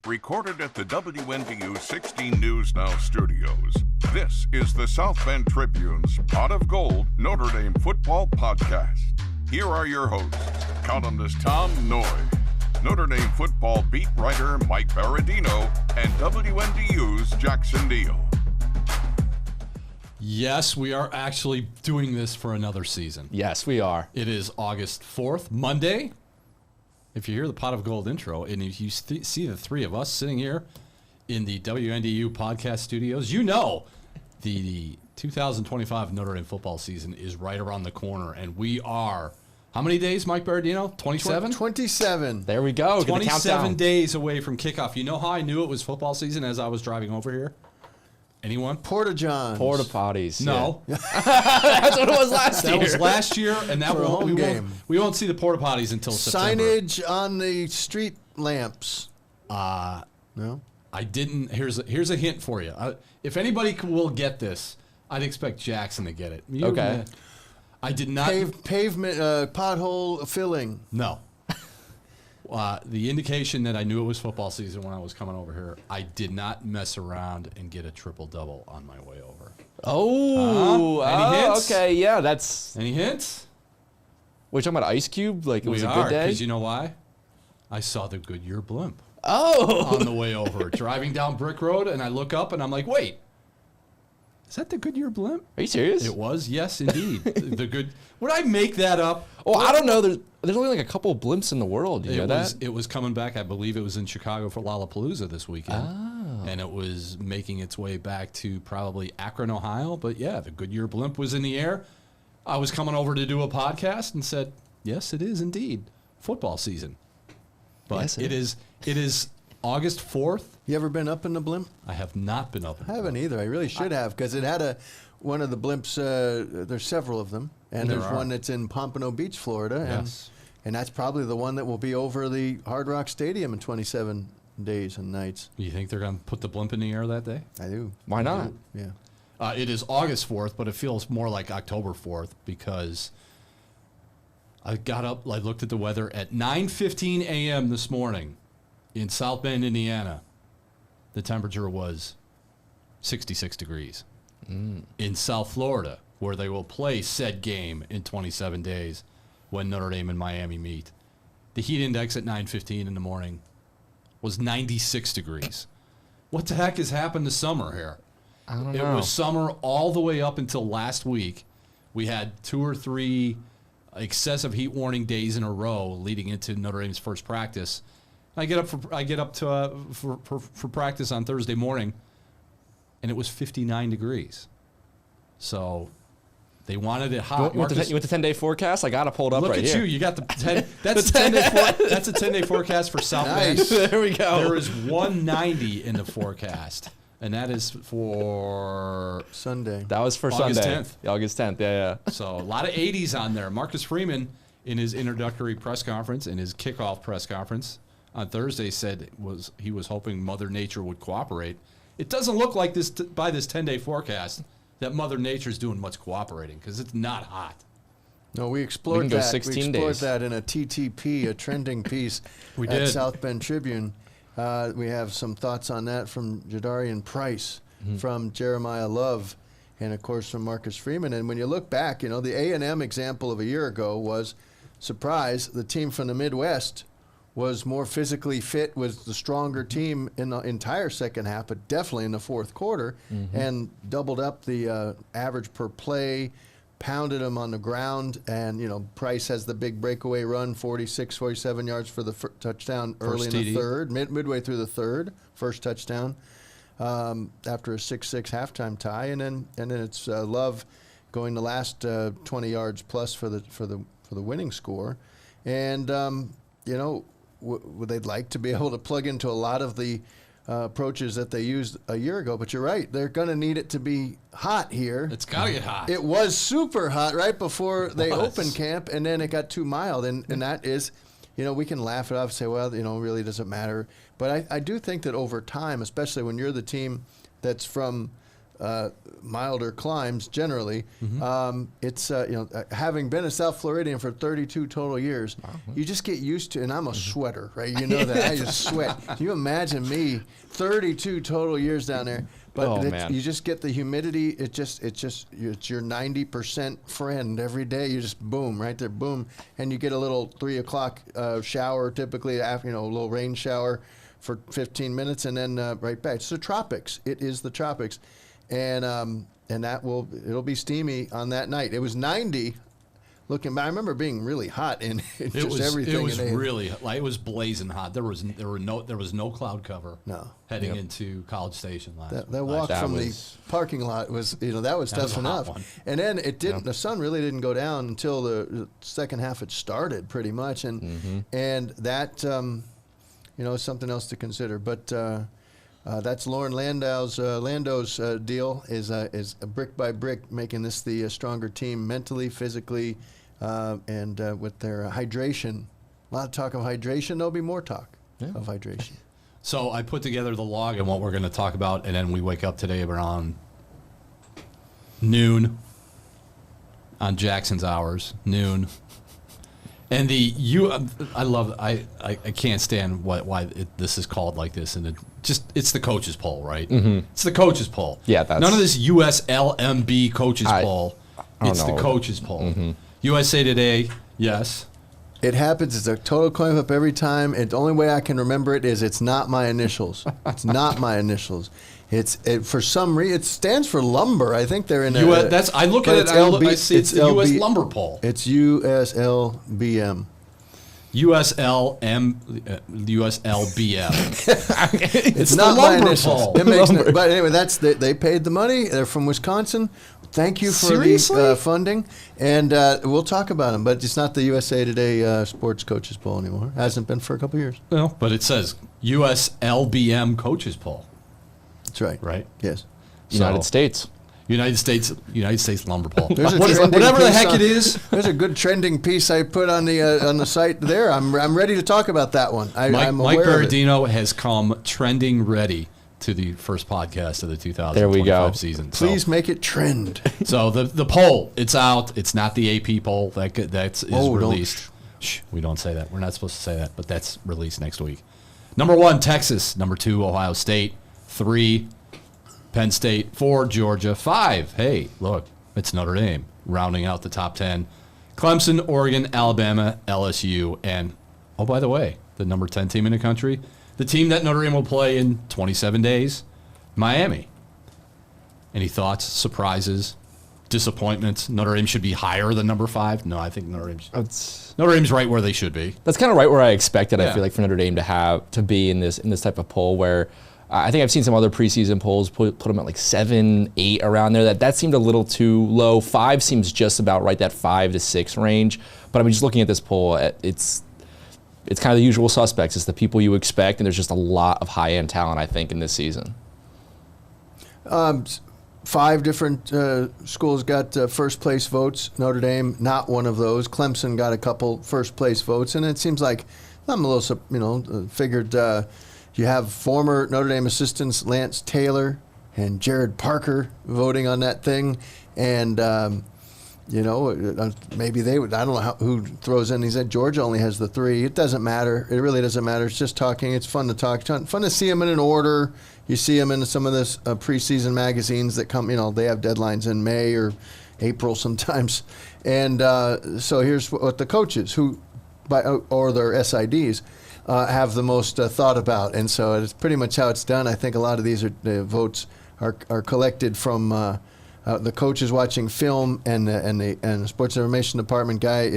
Recorded at the WNDU 16 News Now studios, this is the South Bend Tribune's Pot of Gold Notre Dame football podcast. Here are your hosts, columnist Tom Noie, Notre Dame football beat writer Mike Berardino, and WNDU's Jackson Neill. Yes, we are actually doing this for another season. Yes, we are. It is August 4th, Monday. If you hear the Pot of Gold intro and if you see the three of us sitting here in the WNDU podcast studios, you know the 2025 Notre Dame football season is right around the corner, and we are, how many days, Mike Berardino? 27? 27. There we go. 27 days away from kickoff. You know how I knew it was football season as I was driving over here? Anyone? Porta-Johns. Porta potties. No. Yeah. That's what it was last year. That was last year, and that For a home game. We won't see the porta potties until September. Signage on the street lamps. No? I didn't. Here's a hint for you. If anybody will get this, I'd expect Jackson to get it. Okay. I did not. Pavement, pothole filling. No. The indication that I knew it was football season when I was coming over here, I did not mess around and get a triple-double on my way over. Any hints? Okay, yeah, that's... Any hints? We're talking about Ice Cube? Like, it was a good day? Because you know why? I saw the Goodyear blimp Oh! on the way over, driving down Brick Road, and I look up, and I'm like, wait. Is that the Goodyear blimp? Are you serious? It was, yes, indeed. Would I make that up? Oh, I don't know. There's only like a couple of blimps in the world. You know that? It was coming back. I believe it was in Chicago for Lollapalooza this weekend. Oh. And it was making its way back to probably Akron, Ohio. But yeah, the Goodyear blimp was in the air. I was coming over to do a podcast and said, yes, it is indeed football season. But Yes, it is August 4th. You ever been up in the blimp? I have not been up in I haven't either. I really should have, because it had one of the blimps, there's several of them, and there's one that's in Pompano Beach, Florida. Yes. And that's probably the one that will be over the Hard Rock Stadium in 27 days and nights. You think they're going to put the blimp in the air that day? I do. Why not? Yeah. It is August 4th, but it feels more like October 4th because I got up, I looked at the weather at 9:15 a.m. this morning in South Bend, Indiana. The temperature was 66 degrees. In South Florida, where they will play said game in 27 days when Notre Dame and Miami meet, the heat index at 9:15 in the morning was 96 degrees. What the heck has happened to summer here? I don't It know. was summer all the way up until last week. We had 2 or 3 excessive heat warning days in a row leading into Notre Dame's first practice. I get up for practice on Thursday morning, and it was 59 degrees. So they wanted it hot. You want the 10-day forecast? I got it pulled up right here. Look at you. You got the 10. That's a 10-day. That's a 10-day forecast for South Bend. Nice. There we go. There is 190 in the forecast, and that is for Sunday. That was for August Sunday. 10th. Yeah, August 10th, yeah. So a lot of 80s on there. Marcus Freeman, in his introductory press conference, in his kickoff press conference on Thursday, said he was hoping Mother Nature would cooperate. It doesn't look like this by this 10-day forecast that Mother Nature's doing much cooperating because it's not hot. No, we explored We can go that. 16 we explored days. that in a TTP, a trending piece We at did. South Bend Tribune. We have some thoughts on that from Jadarian Price, from Jeremiah Love, and of course from Marcus Freeman. And when you look back, you know, the A&M example of a year ago was, surprise, the team from the Midwest was more physically fit, was the stronger team in the entire second half, but definitely in the fourth quarter, and doubled up the average per play, pounded them on the ground, and, you know, Price has the big breakaway run, 46, 47 yards for the touchdown early in the TD. third, midway through the third, first touchdown, after a 6-6 halftime tie, and then it's Love going the last 20 yards plus for the winning score, and you know, they'd like to be able to plug into a lot of the approaches that they used a year ago. But you're right, they're going to need it to be hot here. It's got to get hot. It was super hot right before they opened camp, and then it got too mild. And that is, you know, we can laugh it off and say, well, you know, it really doesn't matter. But I do think that over time, especially when you're the team that's from milder climes generally. It's having been a South Floridian for 32 total years, you just get used to. And I'm a sweater, right? You know that I just sweat. Can you imagine me 32 total years down there? But you just get the humidity. It's your 90% friend every day. You just boom right there, boom, and you get a little 3 o'clock shower, typically after a little rain shower for 15 minutes, and then right back. It's the tropics. It is the tropics, and it'll be steamy on that night. It was 90. Looking back, I remember being really hot in just everything. It was really it was blazing hot. There was no cloud cover. No. Heading into College Station last. That walk from the parking lot was that was tough enough. And then it didn't. Yeah. The sun really didn't go down until the second half. It started pretty much, and that is something else to consider. But that's Lauren Lando's deal is brick by brick making this the stronger team mentally, physically, and with their hydration. A lot of talk of hydration. There'll be more talk of hydration. So I put together the log and what we're going to talk about, and then we wake up today around noon on Jackson's hours, noon. And I can't stand why this is called like this, and it's the coaches poll, right? It's the coaches poll. Yeah, none of this USLMB coaches poll. It's the coaches poll. USA Today, yes. It happens. It's a total coin flip every time. And the only way I can remember it is it's not my initials. It's not my initials. For some reason it stands for lumber. I think they're in US. I look at it. I see it's the U.S. lumber poll. It's USLBM. USLBM. It's not my initials. It makes no, but anyway, they paid the money. They're from Wisconsin. Thank you for the funding, and we'll talk about them. But it's not the USA Today Sports Coaches Poll anymore. Hasn't been for a couple of years. No, but it says USLBM Coaches Poll. That's right. Right? Yes. United States lumber poll. Whatever the heck it is. There's a good trending piece I put on the site there. I'm ready to talk about that one. Mike Berardino has come trending ready to the first podcast of the 2025 season. Please make it trend. So the poll, it's out. It's not the AP poll that's released. Shh, we don't say that. We're not supposed to say that, but that's released next week. Number 1, Texas. Number 2, Ohio State. 3, Penn State. 4, Georgia. 5, hey, look, it's Notre Dame, rounding out the top 10. Clemson, Oregon, Alabama, LSU, and, oh, by the way, the number 10 team in the country, the team that Notre Dame will play in 27 days, Miami. Any thoughts, surprises, disappointments? Notre Dame should be higher than number 5? No, I think Notre Dame's right where they should be. That's kind of right where I expected. I feel like for Notre Dame to be in this type of poll where I think I've seen some other preseason polls put them at like 7, 8 around there. That seemed a little too low. 5 seems just about right, that 5 to 6 range. But I'm just looking at this poll. It's kind of the usual suspects. It's the people you expect, and there's just a lot of high-end talent, I think, in this season. 5 different schools got first-place votes. Notre Dame, not one of those. Clemson got a couple first-place votes, and it seems like I'm a little, figured you have former Notre Dame assistants Lance Taylor and Jared Parker voting on that thing, and maybe they would. I don't know who throws in. He said Georgia only has the 3. It doesn't matter. It really doesn't matter. It's just talking. It's fun to talk. Fun to see them in an order. You see them in some of this preseason magazines that come. They have deadlines in May or April sometimes. And so here's what the coaches or their SIDs have the most thought about. And so it's pretty much how it's done. I think a lot of these votes are collected from. The coach is watching film, and the sports information department guy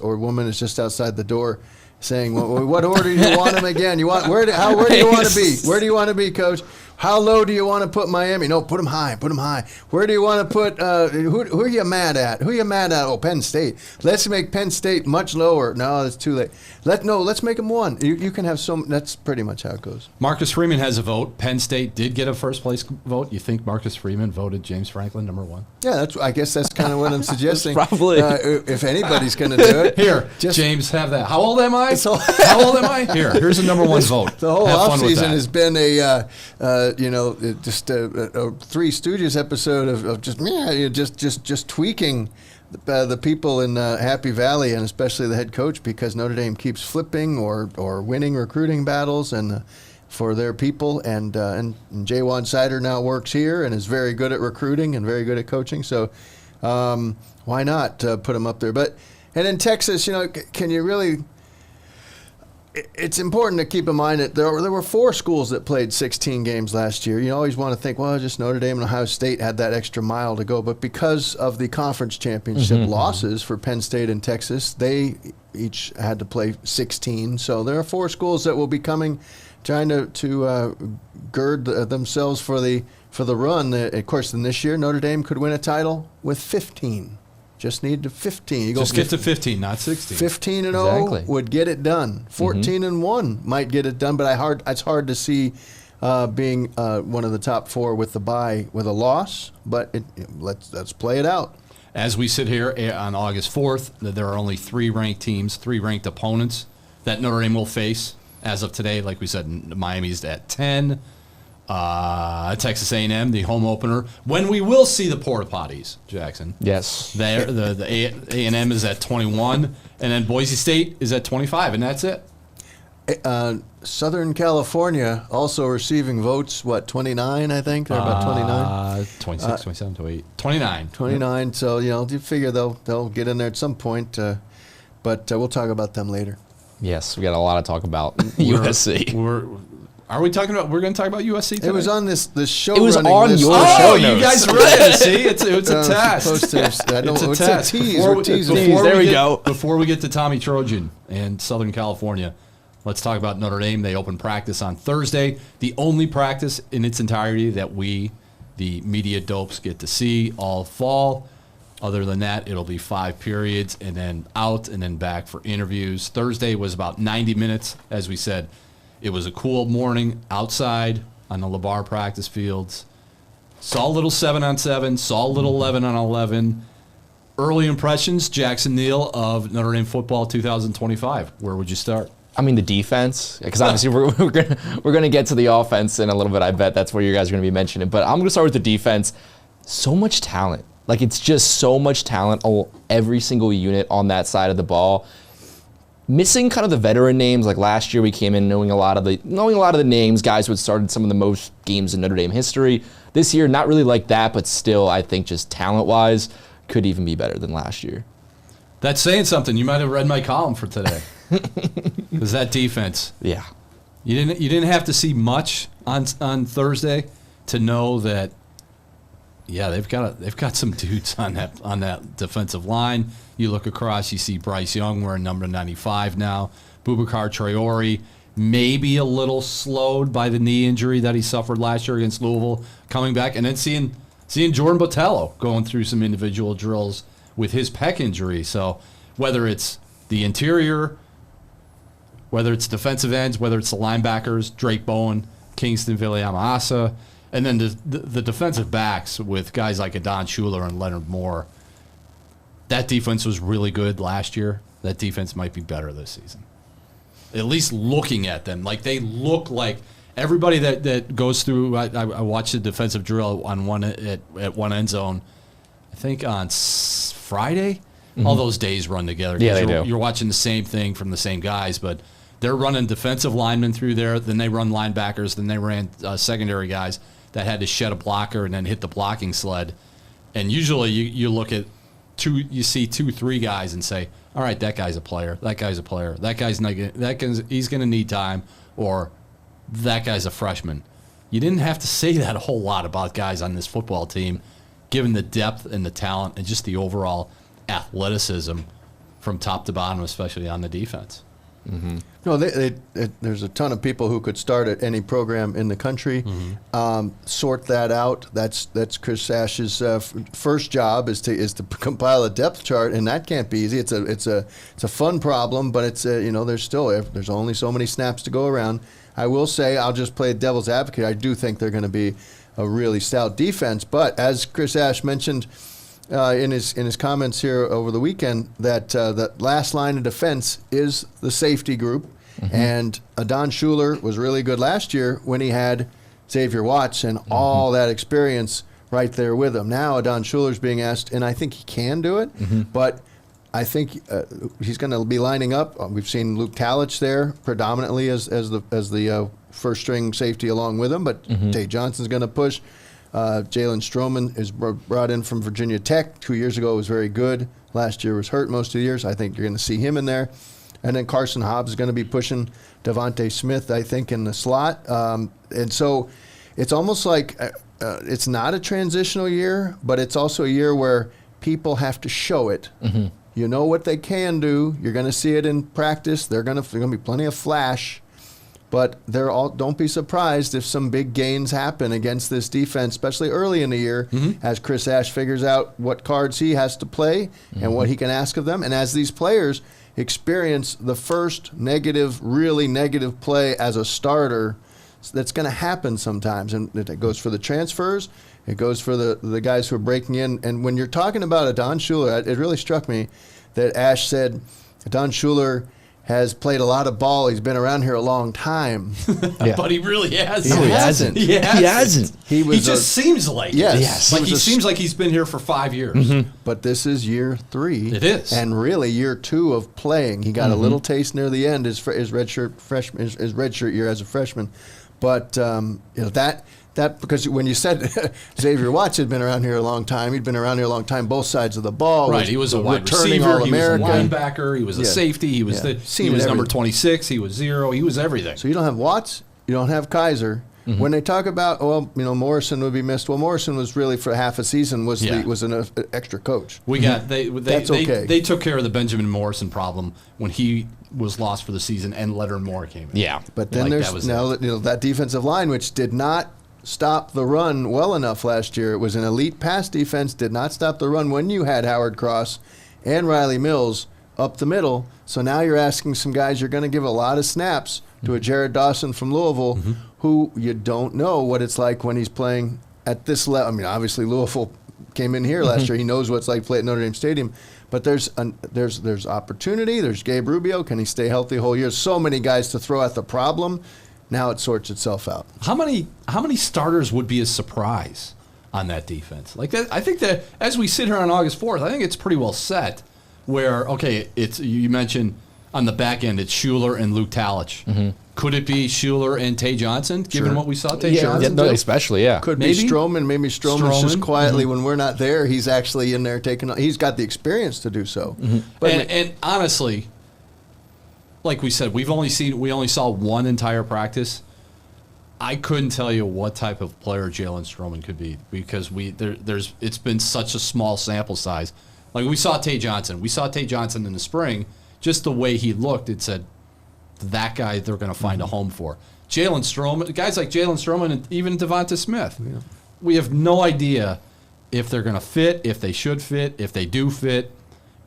or woman is just outside the door, saying, well, "What order do you want him again? Where do you want to be? Where do you want to be, coach? How low do you want to put Miami? No, put them high. Put them high. Where do you want to put? Who are you mad at? Who are you mad at? Oh, Penn State. Let's make Penn State much lower. No, that's too late. Let's make them 1. You can have some. That's pretty much how it goes. Marcus Freeman has a vote. Penn State did get a first place vote. You think Marcus Freeman voted James Franklin number 1? Yeah, I guess that's kind of what I'm suggesting. Probably. If anybody's going to do it. Here, James, have that. How old am I? How old am I? Here's a number 1 vote. The whole offseason has been but just a Three Stooges episode of just tweaking the people in Happy Valley, and especially the head coach, because Notre Dame keeps flipping or winning recruiting battles and for their people, and Jaywan Sider now works here and is very good at recruiting and very good at coaching. So why not put him up there? And in Texas, can you really? It's important to keep in mind that there were 4 schools that played 16 games last year. You always want to think, well, just Notre Dame and Ohio State had that extra mile to go. But because of the conference championship losses for Penn State and Texas, they each had to play 16. So there are 4 schools that will be trying to gird themselves for the run. Of course, in this year, Notre Dame could win a title with 15. Just need to 15. Just get to 15, not 16. 15-0 exactly. Would get it done. 14-1 might get it done, but it's hard to see being one of the top 4 with the bye with a loss. But let's play it out. As we sit here on August 4th, there are only 3 ranked teams, 3 ranked opponents that Notre Dame will face as of today. Like we said, Miami's at 10. Texas A&M, the home opener, when we will see the porta potties, Jackson. Yes. There, the A&M is at 21, and then Boise State is at 25, and that's it. Southern California also receiving votes, 29, I think? They're about 29? 26, 27, 28. 29. 29, so, you figure they'll get in there at some point, but we'll talk about them later. Yes, we got a lot to talk about. USC. Are we talking about? We're going to talk about USC today? It was on this show. It was running on list. your show show notes. You guys read it. See, it's a test. It's a tease. There we go. Before we get to Tommy Trojan and Southern California, let's talk about Notre Dame. They open practice on Thursday. The only practice in its entirety that we, the media dopes, get to see all fall. Other than that, it'll be 5 periods and then out and then back for interviews. Thursday was about 90 minutes, as we said. It was a cool morning outside on the LeBar practice fields. Saw a little 7-on-7, saw a little 11-on-11. Early impressions, Jackson Neill of Notre Dame football 2025. Where would you start? I mean, the defense, because obviously we're gonna get to the offense in a little bit. I bet that's where you guys are gonna be mentioning. But I'm gonna start with the defense. So much talent. Like, it's just so much talent. Every single unit on that side of the ball. Missing kind of the veteran names. Like last year, we came in knowing a lot of the names, guys who had started some of the most games in Notre Dame history. This year, not really like that, but still, I think just talent-wise, could even be better than last year. That's saying something. You might have read my column for today. Because that defense. Yeah. You didn't have to see much on Thursday to know that. Yeah, they've got some dudes on that defensive line. You look across, you see Bryce Young wearing number 95 now. Boubacar Traore, maybe a little slowed by the knee injury that he suffered last year against Louisville, coming back, and then seeing Jordan Botelho going through some individual drills with his pec injury. So whether it's the interior, whether it's defensive ends, whether it's the linebackers, Drake Bowen, Kingston Viliamasa, and then the defensive backs with guys like Adon Schuler and Leonard Moore. That defense was really good last year. That defense might be better this season. At least looking at them. Like, they look like everybody that goes through. I watched the defensive drill on one at one end zone, I think on Friday. Mm-hmm. All those days run together. Yeah, they do. You're watching the same thing from the same guys, but they're running defensive linemen through there. Then they run linebackers. Then they ran secondary guys that had to shed a blocker and then hit the blocking sled. And usually you look at you see 2-3 guys and say, all right, that guy's a player. That guy's a player. That guy's not. He's going to need time, or that guy's a freshman. You didn't have to say that a whole lot about guys on this football team, given the depth and the talent and just the overall athleticism from top to bottom, especially on the defense. Mm-hmm. No, there's a ton of people who could start at any program in the country. Mm-hmm. Sort that out. That's Chris Ash's first job is to compile a depth chart, and that can't be easy. It's a fun problem, but it's there's only so many snaps to go around. I will say, I'll just play devil's advocate. I do think they're going to be a really stout defense, but as Chris Ash mentioned in his comments here over the weekend, that last line of defense is the safety group. Mm-hmm. And Adon Schuler was really good last year when he had Xavier Watts and all that experience right there with him. Now Adon Schuler's being asked, and I think he can do it, but I think he's going to be lining up. We've seen Luke Talich there predominantly as the first string safety along with him, but Tay Johnson's going to push. Jalen Stroman is brought in from Virginia Tech. 2 years ago was very good. Last year was hurt most of the years. I think you're going to see him in there. And then Carson Hobbs is going to be pushing Devontae Smith, I think, in the slot. And so it's almost like it's not a transitional year, but it's also a year where people have to show it. You know what they can do. You're going to see it in practice. There's going to be plenty of flash. But don't be surprised if some big gains happen against this defense, especially early in the year, as Chris Ash figures out what cards he has to play and what he can ask of them. And as these players experience the first really negative play as a starter, that's going to happen sometimes. And it goes for the transfers. It goes for the guys who are breaking in. And when you're talking about Adon Schuler, it really struck me that Ash said Adon Schuler has played a lot of ball. He's been around here a long time. But he really hasn't. No, he hasn't. He hasn't. He just seems like it. Yes. Like he seems like he's been here for 5 years. But this is year 3. It is. And really year 2 of playing. He got a little taste near the end, his redshirt year as a freshman. But that because when you said Xavier Watts had been around here a long time, he'd been around here a long time, both sides of the ball. Right, he was a wide receiver, he was a linebacker, he was a safety, he was number 26, he was 0, he was everything. So you don't have Watts, you don't have Kaiser. When they talk about, Morrison would be missed. Well, Morrison was really for half a season was an extra coach. That's okay. They took care of the Benjamin Morrison problem when he was lost for the season and Leonard Moore came in. Yeah, but then there's that defensive line which did not stop the run well enough last year. It was an elite pass defense, did not stop the run when you had Howard Cross and Riley Mills up the middle. So now you're asking some guys you're going to give a lot of snaps to a Jared Dawson from Louisville who you don't know what it's like when he's playing at this level. I mean, obviously Louisville came in here last year. He knows what it's like to play at Notre Dame Stadium. But there's opportunity. There's Gabe Rubio. Can he stay healthy the whole year? So many guys to throw at the problem. Now it sorts itself out. How many starters would be a surprise on that defense? Like that, I think that as we sit here on August 4th, I think it's pretty well set. Where it's you mentioned on the back end, it's Schuler and Luke Talich. Could it be Schuler and Tay Johnson, given what we saw Tay Johnson do? Especially, yeah. Could be Stroman. Maybe Stroman's just quietly when we're not there. He's actually in there taking. He's got the experience to do so. But and honestly, like we said, we only saw one entire practice. I couldn't tell you what type of player Jalen Stroman could be because it's been such a small sample size. Like we saw Tay Johnson. We saw Tay Johnson in the spring. Just the way he looked, it said that guy they're going to find a home for. Jalen Stroman, guys like Jalen Stroman and even Devonta Smith. Yeah. We have no idea if they're going to fit, if they should fit, if they do fit,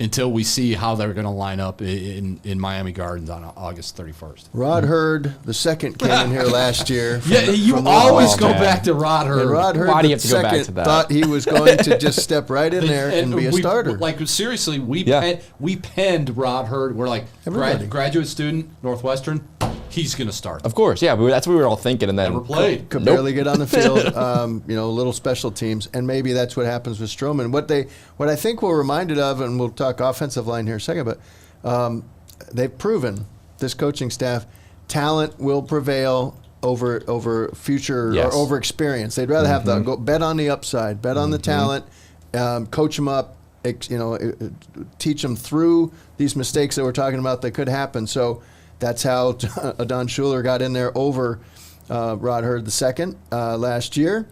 until we see how they're going to line up in Miami Gardens on August 31st. Rod Hurd, the second, came in here last year. You always go back to Rod Hurd. And Rod Hurd, why do you have to go back to that? Thought he was going to just step right in there and be a starter. Like, seriously, we penned Rod Hurd. We're like, graduate student, Northwestern, he's going to start. Of course, yeah. That's what we were all thinking. And then never played. Could barely get on the field. Little special teams. And maybe that's what happens with Stroman. What I think we're reminded of, and we'll talk offensive line here in a second, but they've proven, this coaching staff, talent will prevail over future or over experience. They'd rather have go bet on the upside, bet on the talent, coach them up, teach them through these mistakes that we're talking about that could happen. So that's how Adon Schuler got in there over Rod Hurd II last year.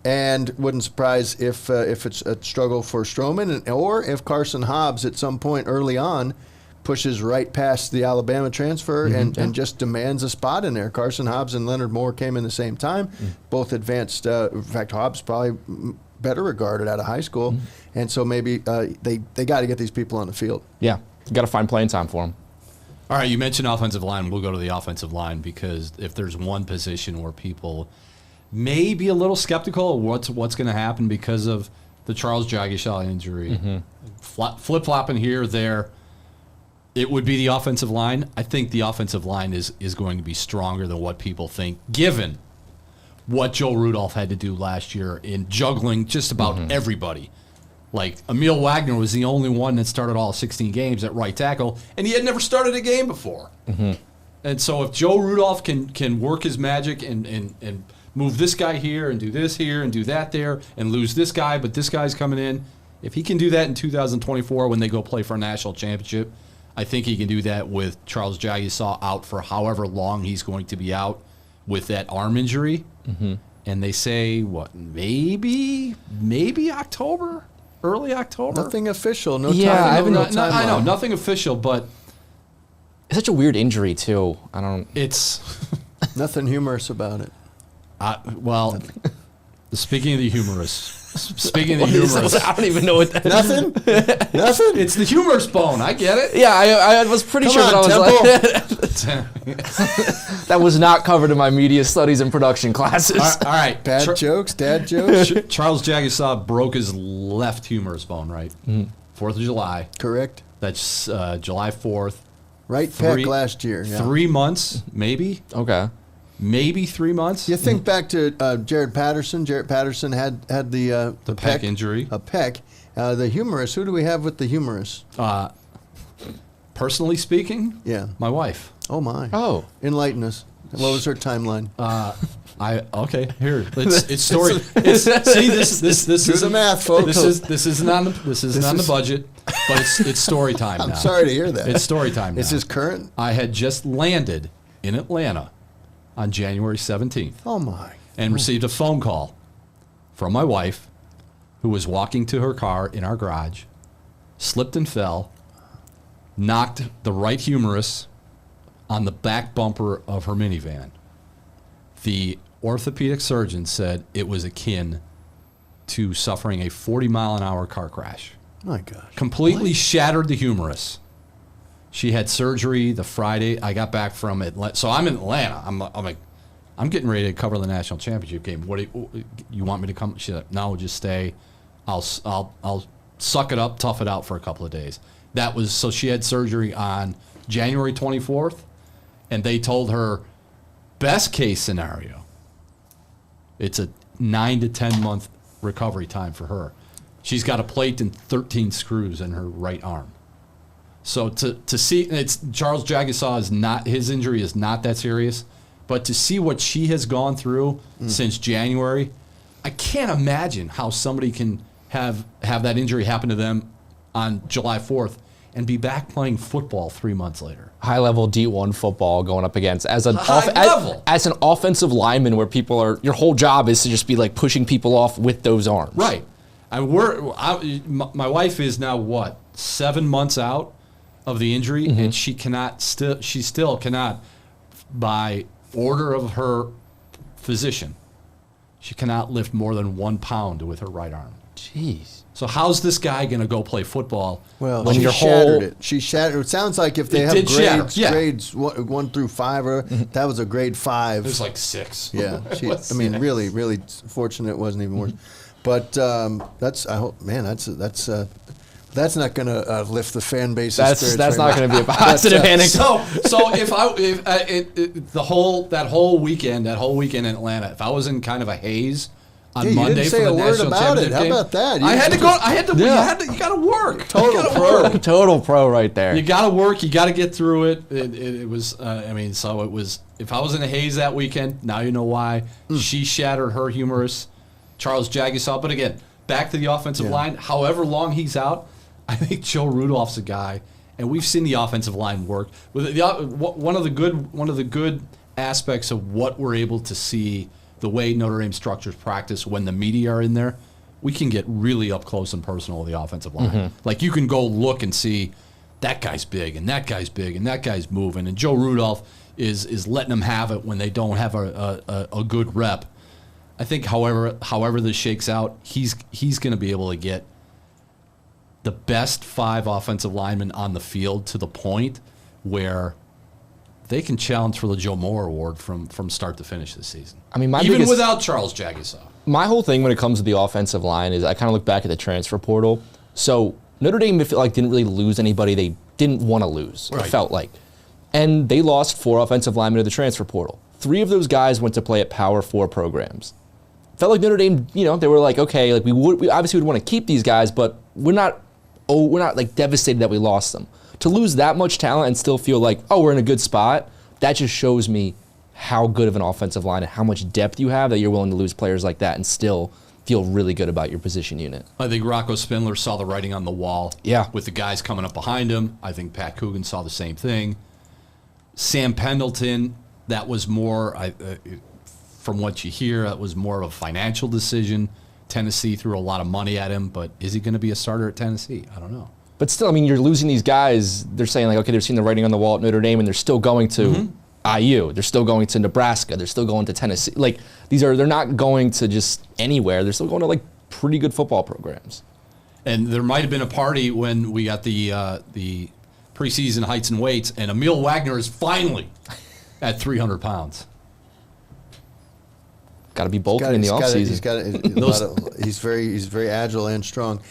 And wouldn't surprise if it's a struggle for Stroman, or if Carson Hobbs at some point early on pushes right past the Alabama transfer and just demands a spot in there. Carson Hobbs and Leonard Moore came in the same time, both advanced. In fact, Hobbs probably better regarded out of high school, and so maybe they got to get these people on the field. Yeah, got to find playing time for them. All right, you mentioned offensive line. We'll go to the offensive line because if there's one position where people may be a little skeptical of what's going to happen because of the Charles Jagielka injury, flip-flopping here, there, it would be the offensive line. I think the offensive line is going to be stronger than what people think, given what Joe Rudolph had to do last year in juggling just about everybody. Like, Emil Wagner was the only one that started all 16 games at right tackle, and he had never started a game before. And so if Joe Rudolph can work his magic and move this guy here and do this here and do that there and lose this guy, but this guy's coming in, if he can do that in 2024 when they go play for a national championship, I think he can do that with Charles Jagisaw out for however long he's going to be out with that arm injury. And they say, what, maybe October? Early October? Nothing official. No Yeah, time. I haven't- no timeline. I know, nothing official, but It's such a weird injury too. I don't. it's, Nothing humorous about it. well, speaking of the humorous, I don't even know what that is. Nothing? Nothing? It's the humerus bone. I get it. Yeah, I was pretty Come sure on, that I was Temple. like that was not covered in my media studies and production classes. All right. Bad jokes? Dad jokes? Charles Jagisaw broke his left humerus bone, right? 4th of July. Correct. That's July 4th. Right peck last year. Yeah. 3 months, maybe. Okay. Maybe 3 months. You think back to Jared Patterson. Jared Patterson had the pec injury. A pec. The humerus. Who do we have with the humerus? Personally speaking, Yeah. my wife. Oh my. Oh. Enlighten us. What was her timeline? Here. It's story. This Do is the math, folks. This isn't on the budget, but it's story time now. I'm sorry to hear that. It's story time now. Is this current? I had just landed in Atlanta on January 17th Oh my. and received a phone call from my wife, who was walking to her car in our garage, slipped and fell, knocked the right humerus on the back bumper of her minivan. The orthopedic surgeon said it was akin to suffering a 40-mile-an-hour car crash. My gosh. Completely shattered the humerus. She had surgery the Friday. I got back from Atlanta. So I'm in Atlanta. I'm like, I'm getting ready to cover the national championship game. What do you want me to come? She said, no, just stay. I'll suck it up, tough it out for a couple of days. So she had surgery on January 24th, and they told her, best case scenario, it's a 9 to 10 month recovery time for her. She's got a plate and 13 screws in her right arm. So to see, it's Charles Jagisaw is not, his injury is not that serious, but to see what she has gone through since January, I can't imagine how somebody can have that injury happen to them on July 4th and be back playing football 3 months later. High-level D1 football going up against as an level. as an offensive lineman, where people are, your whole job is to just be like pushing people off with those arms. Right. My wife is now what, 7 months out of the injury, and she still cannot, by order of her physician, she cannot lift more than 1 pound with her right arm. Jeez. So how's this guy going to go play football? Well, when she your shattered whole- it. She shattered. It sounds like if they It have did shatter, grades, yeah. grades 1 through 5, or that was a grade 5. It was like 6. Yeah, It was I mean, 6. really, really fortunate it wasn't even worse. But that's, I hope, man, that's not going to lift the fan base's That's spirits not very going to much. be a positive anecdote. So if that whole weekend in Atlanta, if I was in kind of a haze on Yeah, you Monday didn't for say the a word national about championship it. How game, about that? You I had to just- go. I had to. Yeah. You got to work. Total You gotta pro. work. Total pro right there. You got to work. You got to get through it. It was. So it was. If I was in a haze that weekend, now you know why. She shattered her humerus. Charles Jagisaw. But again, back to the offensive line. However long he's out, I think Joe Rudolph's a guy, and we've seen the offensive line work. One of the good aspects of what we're able to see, the way Notre Dame structures practice when the media are in there, we can get really up close and personal with the offensive line. Like, you can go look and see that guy's big and that guy's big and that guy's moving, and Joe Rudolph is letting them have it when they don't have a good rep. I think however this shakes out, he's going to be able to get the best 5 offensive linemen on the field to the point where they can challenge for the Joe Moore Award from start to finish this season. I mean, even without Charles Jagisaw. My whole thing when it comes to the offensive line is I kind of look back at the transfer portal. So Notre Dame didn't really lose anybody they didn't want to lose, Right. it felt like. And they lost 4 offensive linemen to the transfer portal. 3 of those guys went to play at Power 4 programs. Felt like Notre Dame, they were like, okay, like we obviously would want to keep these guys, but we're not like devastated that we lost them. To lose that much talent and still feel like, oh, we're in a good spot, that just shows me how good of an offensive line and how much depth you have that you're willing to lose players like that and still feel really good about your position unit. I think Rocco Spindler saw the writing on the wall. Yeah. With the guys coming up behind him. I think Pat Coogan saw the same thing. Sam Pendleton, that was more, from what you hear, that was more of a financial decision. Tennessee threw a lot of money at him, but is he going to be a starter at Tennessee? I don't know. But still, I mean, you're losing these guys. They're saying, like, okay, they're seeing the writing on the wall at Notre Dame, and they're still going to IU. They're still going to Nebraska. They're still going to Tennessee. Like, they're not going to just anywhere. They're still going to, like, pretty good football programs. And there might have been a party when we got the preseason heights and weights, and Emil Wagner is finally at 300 pounds. Got to be bulking in the offseason. He's very agile and strong.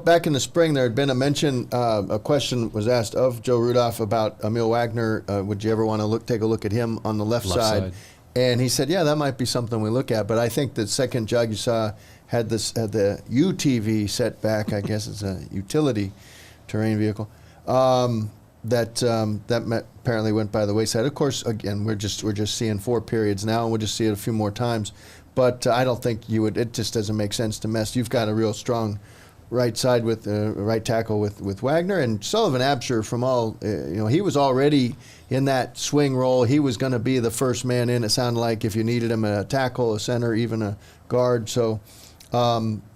Back in the spring, there had been a question was asked of Joe Rudolph about Emil Wagner. Would you ever want to take a look at him on the left side? And he said, yeah, that might be something we look at. But I think the second jug you saw had the UTV set back. I guess it's a utility terrain vehicle. That apparently went by the wayside. Of course, again, we're just seeing 4 periods now, and we'll just see it a few more times. But I don't think you would. It just doesn't make sense to mess. You've got a real strong right side with right tackle with Wagner and Sullivan Absher. From all he was already in that swing role. He was going to be the first man in. It sounded like if you needed him, a tackle, a center, even a guard. So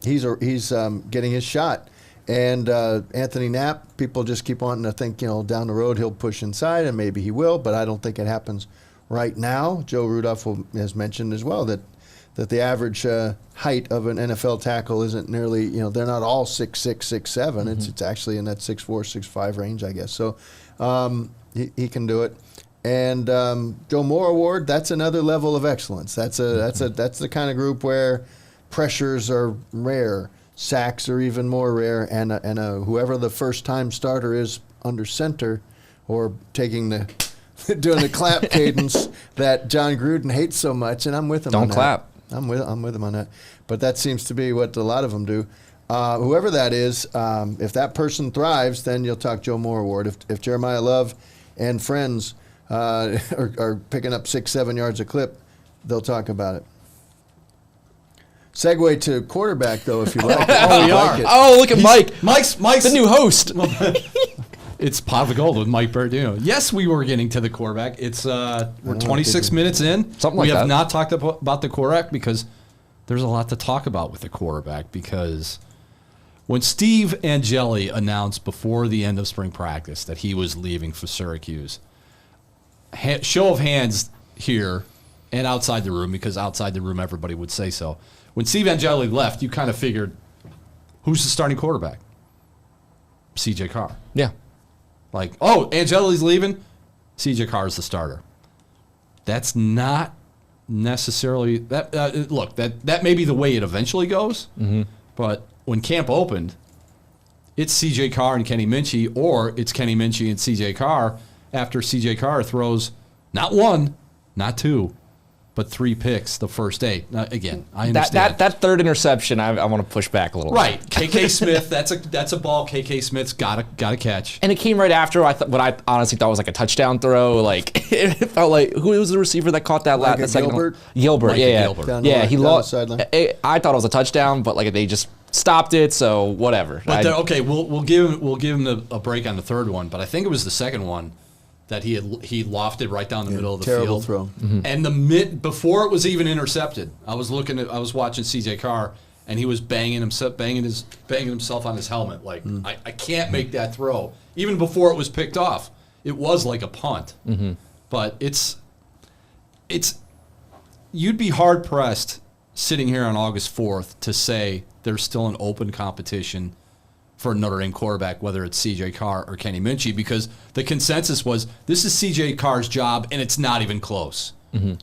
he's getting his shot. And Anthony Knapp, people just keep wanting to think, down the road he'll push inside, and maybe he will, but I don't think it happens right now. Joe Rudolph has mentioned as well that the average height of an NFL tackle isn't nearly, they're not all 6'6", 6'7". It's actually in that 6'4", 6'5" range, I guess. So he can do it. And Joe Moore Award, that's another level of excellence. That's the kind of group where pressures are rare. Sacks are even more rare, and whoever the first-time starter is under center, or doing the clap cadence that John Gruden hates so much, and I'm with him. Don't clap. I'm with him on that. But that seems to be what a lot of them do. Whoever that is, if that person thrives, then you'll talk Joe Moore Award. If Jeremiah Love and friends are picking up 6-7 yards a clip, they'll talk about it. Segue to quarterback, though, if you like. We are. Oh, look at Mike. Mike's the new host. It's Pot of Gold with Mike Berardino. Yes, we were getting to the quarterback. It's we're 26 minutes in. Something like that. We have not talked about the quarterback because there's a lot to talk about with the quarterback. Because when Steve Angeli announced before the end of spring practice that he was leaving for Syracuse, show of hands here and outside the room, because outside the room everybody would say so. When Steve Angeli left, you kind of figured, who's the starting quarterback? C.J. Carr. Yeah. Like, oh, Angeli's leaving, C.J. Carr's the starter. That's not necessarily that. Look, that may be the way it eventually goes, but when camp opened, it's C.J. Carr and Kenny Minchey, or it's Kenny Minchey and C.J. Carr after C.J. Carr throws not 1, not 2, but 3 picks the first day. Again, I understand. That third interception, I want to push back a little. Right. KK Smith, that's a ball KK Smith's got to catch. And it came right after what I honestly thought was like a touchdown throw. Like, it felt like, who was the receiver that caught that last second? Gilbert. Yeah, he lost. I thought it was a touchdown, but like they just stopped it, so whatever. But okay, we'll give him a break on the third one, but I think it was the second one that he lofted right down the middle of the terrible field. Throw. And before it was even intercepted, I was watching C.J. Carr, and he was banging himself on his helmet. Like, I can't make that throw. Even before it was picked off, it was like a punt. But you'd be hard pressed sitting here on August 4th to say there's still an open competition for a Notre Dame quarterback, whether it's C.J. Carr or Kenny Minchey, because the consensus was this is C.J. Carr's job, and it's not even close.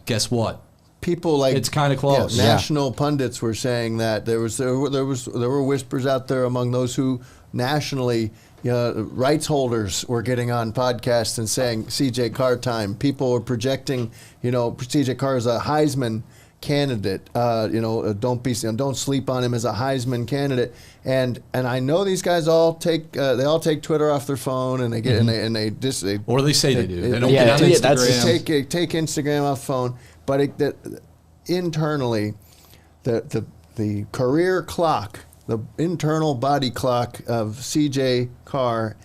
Guess what? People like it's kind of close. National pundits were saying that there were whispers out there among those who nationally rights holders were getting on podcasts and saying CJ Carr time. People were projecting, CJ Carr as a Heisman candidate. Don't sleep on him as a Heisman candidate. And I know these guys all take Twitter off their phone and they get and they or they say they do. They don't get on Instagram. They take Instagram off the phone, but internally, the career clock, the internal body clock of CJ Carr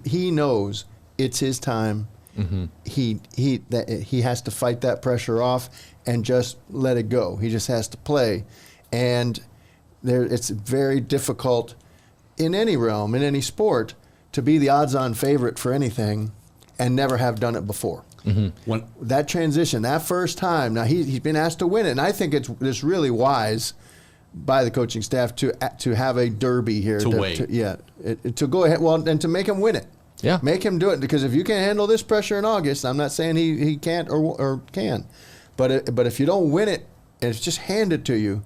he knows it's his time. He has to fight that pressure off and just let it go. He just has to play. And it's very difficult in any realm, in any sport, to be the odds-on favorite for anything and never have done it before. That transition, that first time, now he's been asked to win it, and I think it's really wise by the coaching staff to have a derby here. To wait. To go ahead, and to make him win it. Yeah. Make him do it, because if you can't handle this pressure in August, I'm not saying he can't or can, but if you don't win it and it's just handed to you,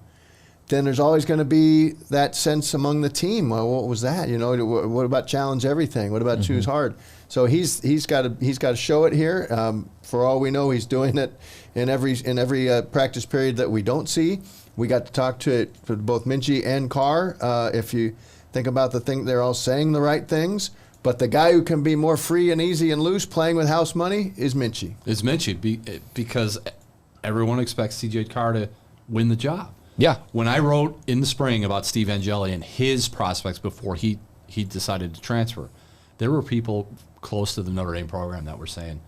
then there's always going to be that sense among the team. Well, what was that? What about challenge everything? What about choose hard? So he's got to show it here. For all we know, he's doing it in every practice period that we don't see. We got to talk to both Minchie and Carr. If you think about the thing, they're all saying the right things. But the guy who can be more free and easy and loose playing with house money is Minchie. Because everyone expects CJ Carr to win the job. Yeah. When I wrote in the spring about Steve Angeli and his prospects before he decided to transfer, there were people close to the Notre Dame program that were saying,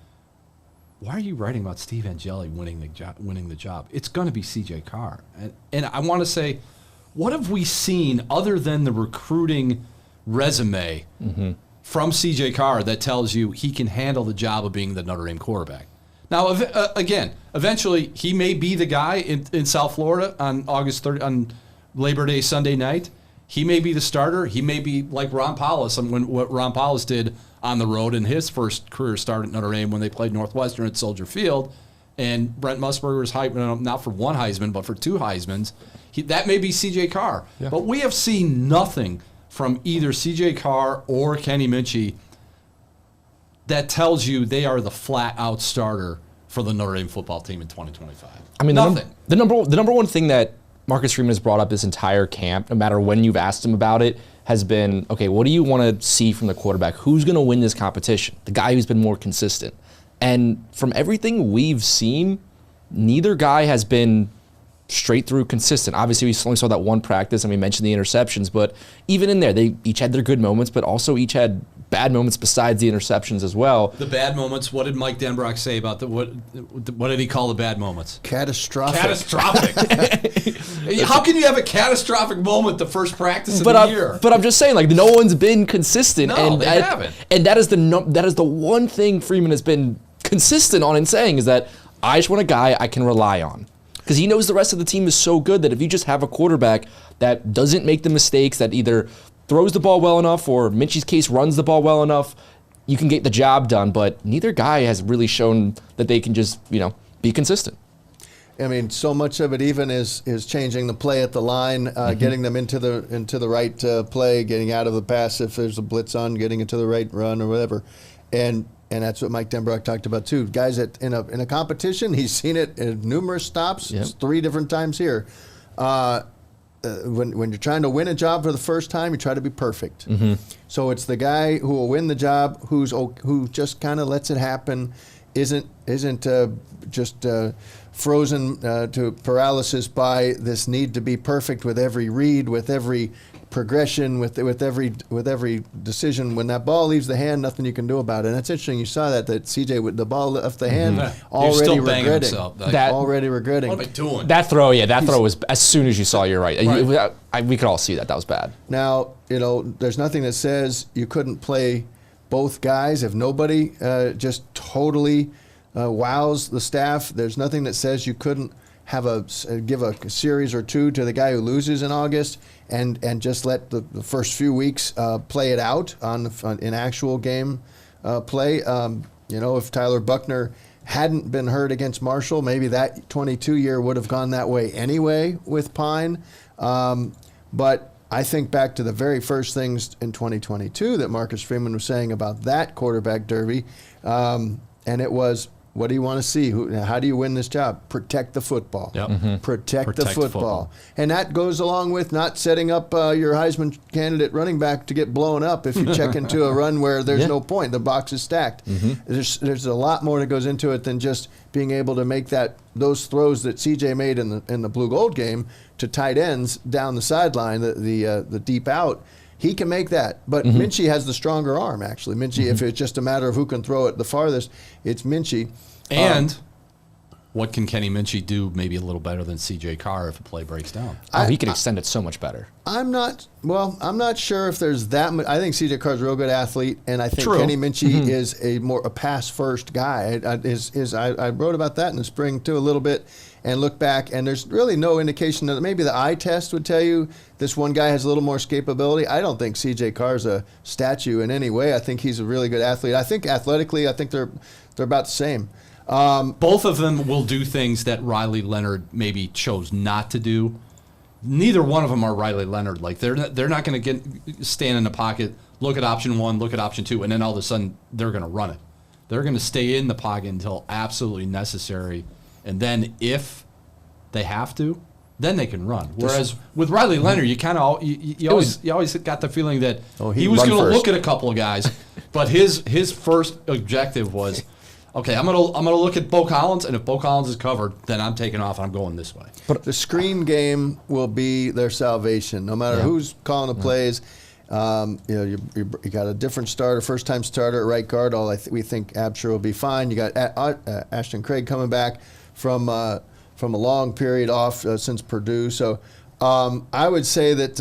"Why are you writing about Steve Angeli winning the job? It's going to be CJ Carr." And I want to say, what have we seen other than the recruiting resume from CJ Carr that tells you he can handle the job of being the Notre Dame quarterback? Now, again, eventually he may be the guy in South Florida on August 30, on Labor Day Sunday night. He may be the starter. He may be like Ron Powlus, what Ron Powlus did on the road in his first career start at Notre Dame when they played Northwestern at Soldier Field. And Brent Musburger's hyped, not for one Heisman, but for two Heismans. That may be CJ Carr. Yeah. But we have seen nothing from either CJ Carr or Kenny Minchie that tells you they are the flat-out starter for the Notre Dame football team in 2025. I mean, nothing. The number one thing that Marcus Freeman has brought up this entire camp, no matter when you've asked him about it, has been, okay, what do you want to see from the quarterback? Who's going to win this competition? The guy who's been more consistent. And from everything we've seen, neither guy has been straight through consistent. Obviously, we only saw that one practice, and we mentioned the interceptions, but even in there, they each had their good moments, but also each had bad moments besides the interceptions as well. The bad moments, what did Mike Denbrock say about what did he call the bad moments? Catastrophic. How can you have a catastrophic moment the first practice of the year? But I'm just saying, like, no one's been consistent. No, they haven't. And that is the one thing Freeman has been consistent on in saying, is that I just want a guy I can rely on. Because he knows the rest of the team is so good that if you just have a quarterback that doesn't make the mistakes, that either throws the ball well enough or Minchie's case runs the ball well enough, you can get the job done. But neither guy has really shown that they can just, be consistent. I mean, so much of it even is changing the play at the line, getting them into the right play, getting out of the pass if there's a blitz on, getting into the right run or whatever. And that's what Mike Denbrock talked about too. Guys in a competition, he's seen it in numerous stops. Yep. It's 3 different times here. When you're trying to win a job for the first time, you try to be perfect. So it's the guy who will win the job who just kind of lets it happen, isn't just frozen to paralysis by this need to be perfect with every read, with every progression, with every decision. When that ball leaves the hand, nothing you can do about it. And it's interesting. You saw that CJ with the ball left the hand, already regretting. Already regretting. What am I doing? That throw was as soon as you saw. You're right. We could all see that. That was bad. Now there's nothing that says you couldn't play both guys. If nobody just totally wows the staff, there's nothing that says you couldn't give a series or two to the guy who loses in August, and just let the first few weeks play it out in actual game play. If Tyler Buckner hadn't been hurt against Marshall, maybe that 22 year would have gone that way anyway with Pine. But I think back to the very first things in 2022 that Marcus Freeman was saying about that quarterback derby, and it was, what do you want to see? How do you win this job? Protect the football. Yep. Protect the football. And that goes along with not setting up your Heisman candidate running back to get blown up if you check into a run where there's no point. The box is stacked. There's a lot more that goes into it than just being able to make those throws that CJ made in the blue gold game to tight ends down the sideline, the deep out. He can make that, but Minchie has the stronger arm, actually. Minchie, if it's just a matter of who can throw it the farthest, it's Minchie. And what can Kenny Minchie do maybe a little better than C.J. Carr if a play breaks down? He can extend it so much better. I'm not sure if there's that much. I think C.J. Carr's a real good athlete, and I think Kenny Minchie is a pass-first guy. I wrote about that in the spring, too, a little bit, and look back, and there's really no indication that maybe the eye test would tell you this one guy has a little more escapability. I don't think C.J. Carr's a statue in any way. I think he's a really good athlete. I think athletically, they're about the same. Both of them will do things that Riley Leonard maybe chose not to do. Neither one of them are Riley Leonard. Like they're not going to stand in the pocket, look at option one, look at option two, and then all of a sudden they're going to run it. They're going to stay in the pocket until absolutely necessary, and then if they have to, then they can run. Whereas with Riley Leonard, you kind of you always got the feeling that he was going to look at a couple of guys, but his first objective was, okay, I'm gonna look at Bo Collins, and if Bo Collins is covered, then I'm taking off and I'm going this way. But the screen game will be their salvation, no matter who's calling the plays. You got a different starter, first-time starter at right guard. We think Absher will be fine. You got Ashton Craig coming back from a long period off since Purdue. So I would say that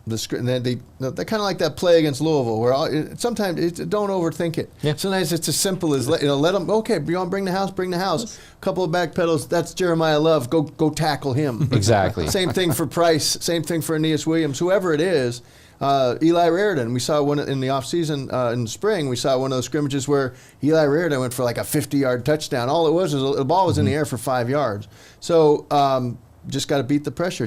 they're kind of like that play against Louisville, where sometimes don't overthink it. Yeah. Sometimes it's as simple as let them. Okay, you want to bring the house. Couple of back pedals. That's Jeremiah Love. Go tackle him. Exactly. Same thing for Price. Same thing for Aeneas Williams. Whoever it is. Eli Raridan, we saw one in the offseason in the spring. We saw one of those scrimmages where Eli Raridan went for like a 50-yard touchdown. All it was the ball was in the air for 5 yards. So just got to beat the pressure.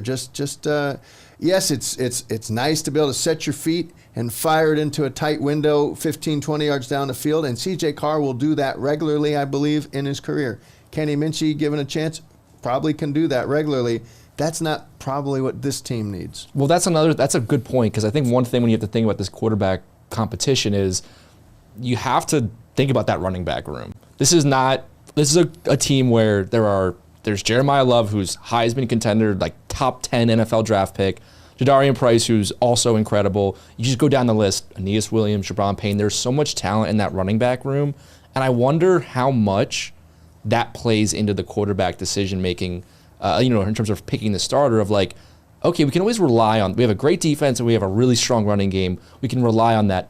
Yes, it's nice to be able to set your feet and fire it into a tight window 15, 20 yards down the field, and C.J. Carr will do that regularly, I believe, in his career. Kenny Minchie, given a chance, probably can do that regularly. That's not probably what this team needs. Well, that's a good point, because I think one thing when you have to think about this quarterback competition is you have to think about that running back room. This is a team where there's Jeremiah Love, who's Heisman contender, like top 10 NFL draft pick. Jadarian Price, who's also incredible. You just go down the list. Aeneas Williams, Jabron Payne. There's so much talent in that running back room, and I wonder how much that plays into the quarterback decision making. In terms of picking the starter, of like, okay, we can always rely on. We have a great defense and we have a really strong running game. We can rely on that.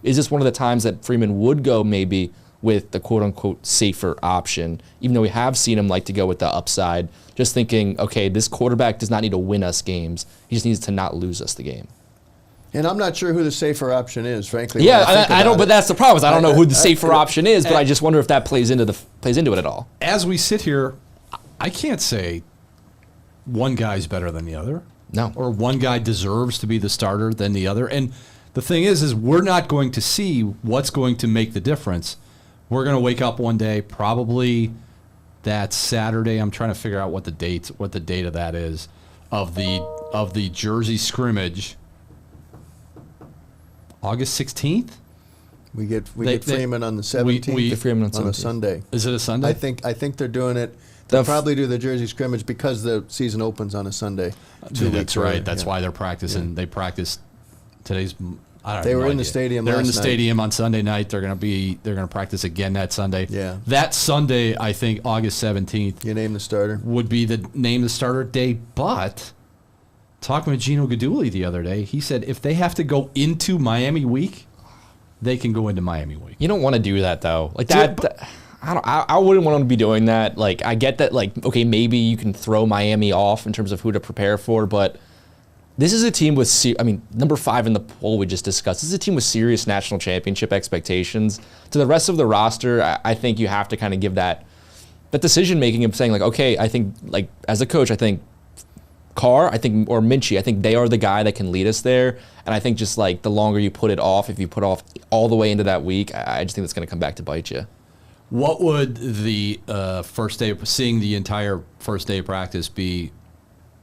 Is this one of the times that Freeman would go maybe with the quote-unquote safer option, even though we have seen him like to go with the upside, just thinking, okay, this quarterback does not need to win us games. He just needs to not lose us the game. And I'm not sure who the safer option is, frankly. Yeah, I don't. But that's the problem. I don't know who the safer option is, but I just wonder if that plays into it at all. As we sit here, I can't say one guy's better than the other. No. Or one guy deserves to be the starter than the other. And the thing is we're not going to see what's going to make the difference. We're going to wake up one day, probably that Saturday. I'm trying to figure out what the date of that is, of the Jersey scrimmage. August 16th? We get Freeman on the 17th. Freeman on a Sunday. Is it a Sunday? I think they're doing it. They'll probably do the Jersey scrimmage because the season opens on a Sunday. That's right. That's why they're practicing. Yeah. They practiced today's. They were in the stadium. They're in the stadium on Sunday night. They're going to practice again that Sunday. Yeah. That Sunday, I think August 17th. You name the starter. Would be the name the starter day. But talking with Gino Guidugli the other day, he said if they have to go into Miami week, they can go into Miami week. You don't want to do that though. Like that. I wouldn't want to be doing that. Like, I get that, like, okay, maybe you can throw Miami off in terms of who to prepare for, but this is a team with, number 5 in the poll we just discussed. This is a team with serious national championship expectations. To the rest of the roster, I think you have to kind of give that decision making of saying, like, okay, I think, like, as a coach, I think Carr, I think, or Minchie, I think they are the guy that can lead us there. And I think just like the longer you put it off, if you put off all the way into that week, I just think that's going to come back to bite you. What would the first day, seeing the entire first day of practice be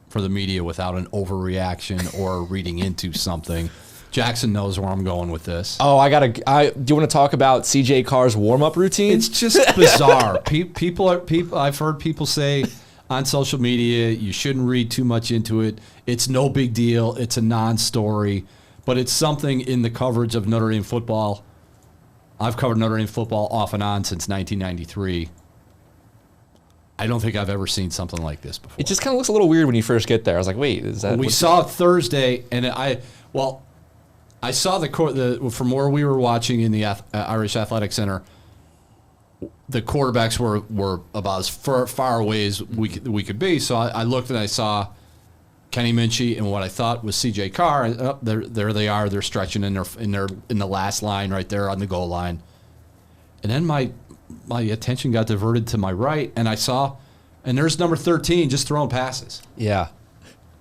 for the media without an overreaction or reading into something? Jackson knows where I'm going with this. Oh, do you want to talk about CJ Carr's warm-up routine? It's just bizarre. I've heard people say on social media, you shouldn't read too much into it. It's no big deal. It's a non-story. But it's something in the coverage of Notre Dame football. I've covered Notre Dame football off and on since 1993. I don't think I've ever seen something like this before. It just kind of looks a little weird when you first get there. I was like, wait, is that... We saw it Thursday, and I saw from where we were watching in the Irish Athletic Center, the quarterbacks were about as far away as we could be. So I looked and I saw Kenny Minchie and what I thought was CJ Carr. And, there they are. They're stretching in the last line right there on the goal line. And then my attention got diverted to my right, and I saw, and there's number 13 just throwing passes. Yeah.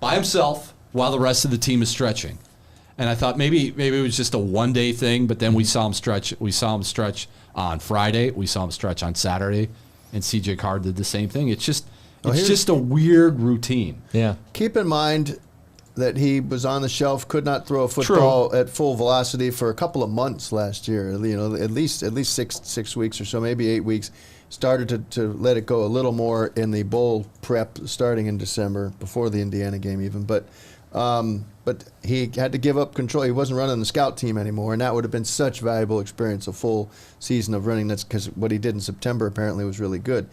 By himself while the rest of the team is stretching. And I thought maybe it was just a one-day thing, but then we saw him stretch. We saw him stretch on Friday. We saw him stretch on Saturday, and CJ Carr did the same thing. It's just a weird routine. Yeah. Keep in mind that he was on the shelf, could not throw a football at full velocity for a couple of months last year. You know, at least 6 weeks or so, maybe 8 weeks. Started to let it go a little more in the bowl prep starting in December, before the Indiana game even. But he had to give up control. He wasn't running the scout team anymore, and that would have been such valuable experience, a full season of running. That's because what he did in September apparently was really good.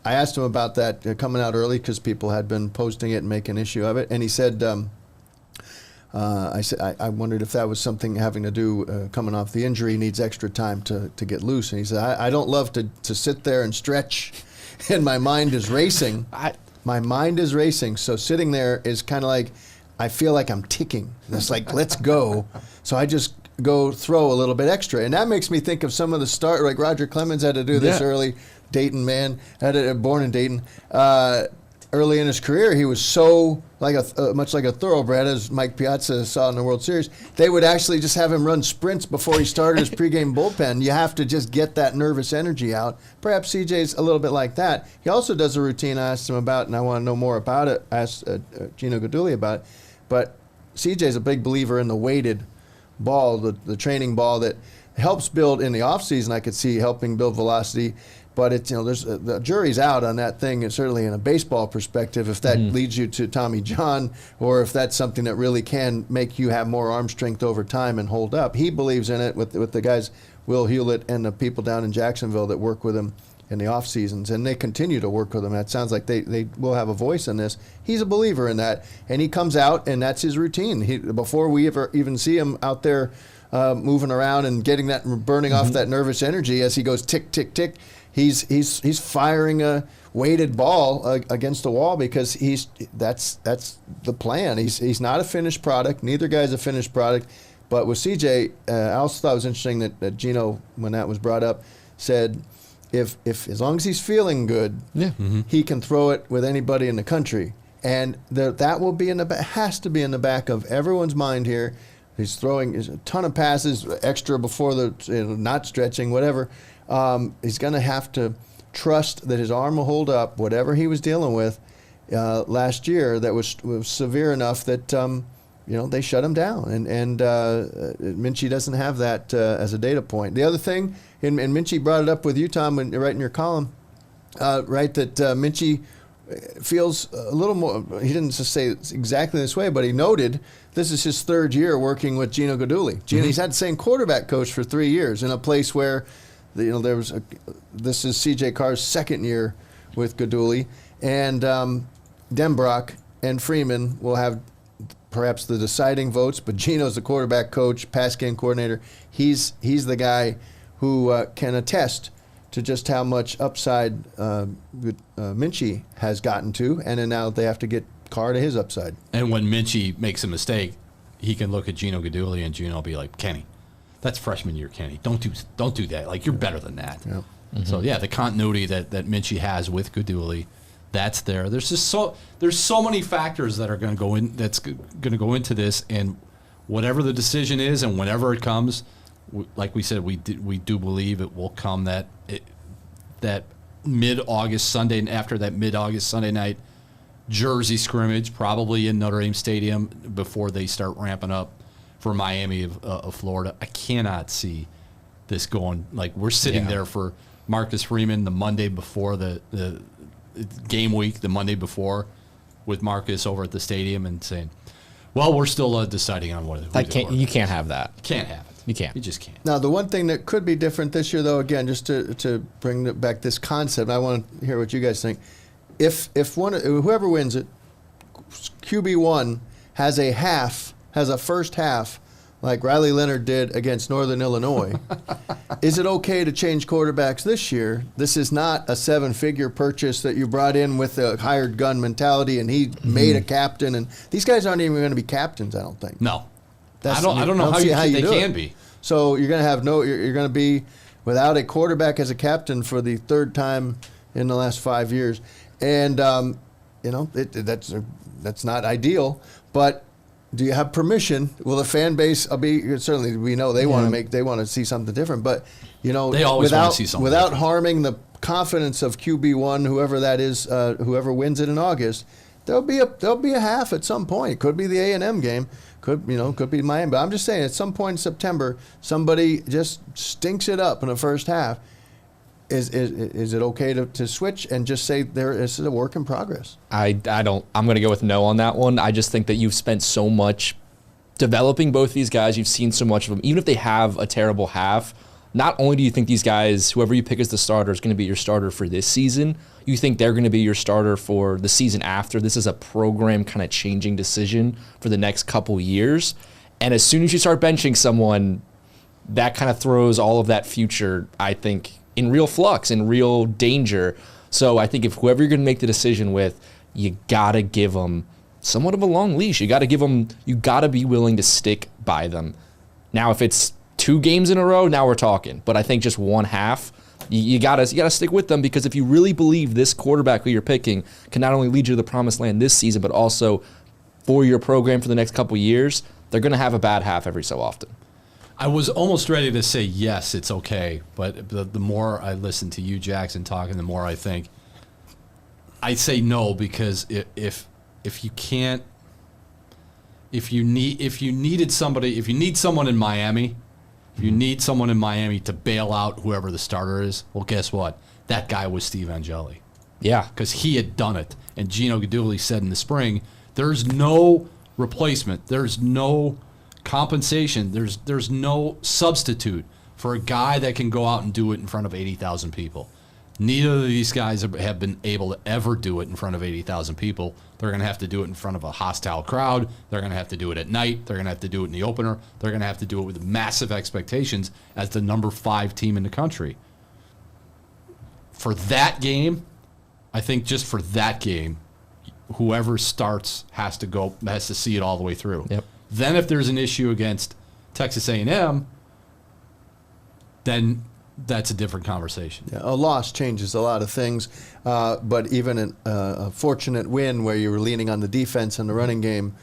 I asked him about that coming out early because people had been posting it and making an issue of it, and he said, I wondered if that was something having to do coming off the injury, needs extra time to get loose. And he said, I don't love to sit there and stretch, and my mind is racing. My mind is racing, so sitting there is kind of like, I feel like I'm ticking. It's like, let's go. So I just go throw a little bit extra. And that makes me think of some of the start, like Roger Clemens had to do this early. Dayton man, born in Dayton. Early in his career, he was so much like a thoroughbred, as Mike Piazza saw in the World Series. They would actually just have him run sprints before he started his pregame bullpen. You have to just get that nervous energy out. Perhaps CJ's a little bit like that. He also does a routine I asked him about, and I want to know more about it. I asked Gino Guidugli about it. But CJ's a big believer in the weighted ball, the training ball that helps build in the offseason. I could see helping build velocity. But it's, there's the jury's out on that thing, and certainly in a baseball perspective, if that leads you to Tommy John, or if that's something that really can make you have more arm strength over time and hold up. He believes in it with the guys, Will Hewlett and the people down in Jacksonville that work with him in the off seasons, and they continue to work with him. It sounds like they will have a voice in this. He's a believer in that, and he comes out, and that's his routine. Before we ever even see him out there moving around and getting that, burning off that nervous energy as he goes tick, tick, tick, he's firing a weighted ball against the wall, because that's the plan. He's not a finished product. Neither guy's a finished product. But with CJ, I also thought it was interesting that Gino, when that was brought up, said if as long as he's feeling good, he can throw it with anybody in the country, and that will be has to be in the back of everyone's mind here. He's throwing a ton of passes extra before not stretching, whatever. He's going to have to trust that his arm will hold up whatever he was dealing with last year that was severe enough that they shut him down. And Minchie doesn't have that as a data point. The other thing, and Minchie brought it up with you, Tom, when you're writing your column, that Minchie feels a little more, he didn't just say it exactly this way, but he noted this is his third year working with Gino Guidugli. He's had the same quarterback coach for 3 years in a place where this is CJ Carr's second year with Guidugli, and Denbrock and Freeman will have perhaps the deciding votes, but Gino's the quarterback coach, pass game coordinator. He's the guy who can attest to just how much upside Minchie has gotten to, and then now they have to get Carr to his upside. And when Minchie makes a mistake, he can look at Gino Guidugli, and Gino will be like, Kenny, that's freshman year, Kenny. Don't do that. Like, you're better than that. Yep. So, the continuity that Minchie has with Guidugli, that's there. There's so many factors that are going to go in. That's going to go into this, and whatever the decision is, and whenever it comes, like we said, we do believe it will come that mid-August Sunday, and after that mid-August Sunday night Jersey scrimmage, probably in Notre Dame Stadium before they start ramping up for Miami of Florida. I cannot see this going, like we're sitting there for Marcus Freeman the Monday before the game week, the Monday before, with Marcus over at the stadium and saying, well, we're still deciding on what you can't have that. Can't have it. You can't. You just can't. Now, the one thing that could be different this year, though, again, just to bring back this concept, I want to hear what you guys think. If whoever wins it, QB1 has a first half like Riley Leonard did against Northern Illinois, is it okay to change quarterbacks this year? This is not a 7-figure purchase that you brought in with a hired gun mentality, and he made a captain. And these guys aren't even going to be captains, I don't think. No, I don't know how they can be. So you're going to have you're going to be without a quarterback as a captain for the third time in the last 5 years, and that's not ideal, but. Do you have permission? Will the fan base be? Certainly, we know they want to see something different. But they always want to see something without different. harming the confidence of QB1, whoever that is, whoever wins it in August, there'll be a half at some point. Could be the A&M game. Could be Miami. But I'm just saying, at some point in September, somebody just stinks it up in the first half. Is it okay to switch and just say this is a work in progress? I don't. I'm going to go with no on that one. I just think that you've spent so much developing both these guys. You've seen so much of them. Even if they have a terrible half, not only do you think these guys, whoever you pick as the starter, is going to be your starter for this season, you think they're going to be your starter for the season after. This is a program kind of changing decision for the next couple years. And as soon as you start benching someone, that kind of throws all of that future, I think, in real flux, in real danger. So I think if whoever you're going to make the decision with, you got to give them somewhat of a long leash. You got to be willing to stick by them. Now, if it's 2 games in a row, now we're talking. But I think just one half, you gotta stick with them, because if you really believe this quarterback who you're picking can not only lead you to the promised land this season, but also for your program for the next couple years, they're going to have a bad half every so often. I was almost ready to say yes, it's okay, but the more I listen to you, Jackson, talking, the more I think I say no, because if you need someone in Miami, to bail out whoever the starter is, well, guess what? That guy was Steve Angeli. Yeah, because he had done it, and Gino Guidugli said in the spring, "There's no replacement. There's no." Compensation, there's no substitute for a guy that can go out and do it in front of 80,000 people. Neither of these guys have been able to ever do it in front of 80,000 people. They're going to have to do it in front of a hostile crowd. They're going to have to do it at night. They're going to have to do it in the opener. They're going to have to do it with massive expectations as the number 5 team in the country. For that game, I think just for that game, whoever starts has to see it all the way through. Yep. Then if there's an issue against Texas A&M, then that's a different conversation. Yeah, a loss changes a lot of things, but even a fortunate win where you were leaning on the defense and the running game,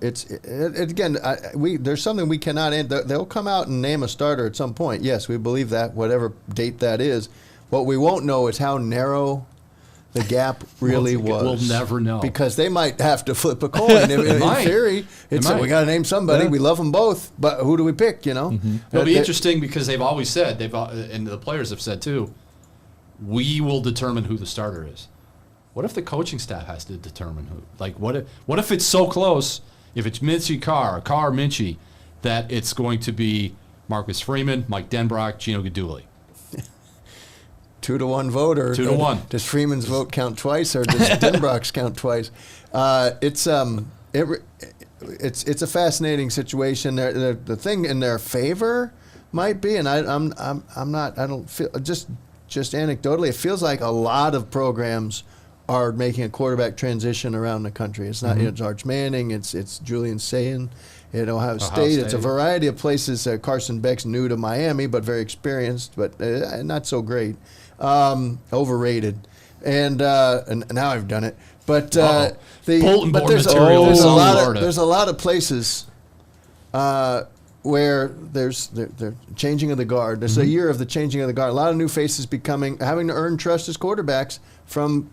there's something we cannot end. They'll come out and name a starter at some point. Yes, we believe that, whatever date that is. What we won't know is how narrow the gap really was. We'll never know, because they might have to flip a coin. In theory, we got to name somebody. Yeah. We love them both, but who do we pick? Mm-hmm. It'll be interesting, because they've always said, and the players have said too, we will determine who the starter is. What if the coaching staff has to determine who? Like, what if it's so close? If it's Minchie, that it's going to be Marcus Freeman, Mike Denbrock, Gino Guidugli. 2-1 vote, or 2-1. Does Freeman's vote count twice, or does Denbrock's count twice? It's a fascinating situation. The thing in their favor might be, and I don't feel, just anecdotally, it feels like a lot of programs are making a quarterback transition around the country. It's not it's Arch Manning, it's Julian Sayin at Ohio State. It's a variety of places. Carson Beck's new to Miami, but very experienced, but not so great. Overrated. and now I've done it. But Bulletin board there's material there's in a lot Florida. there's a lot of places where there's the changing of the guard. There's a year of the changing of the guard. A lot of new faces having to earn trust as quarterbacks from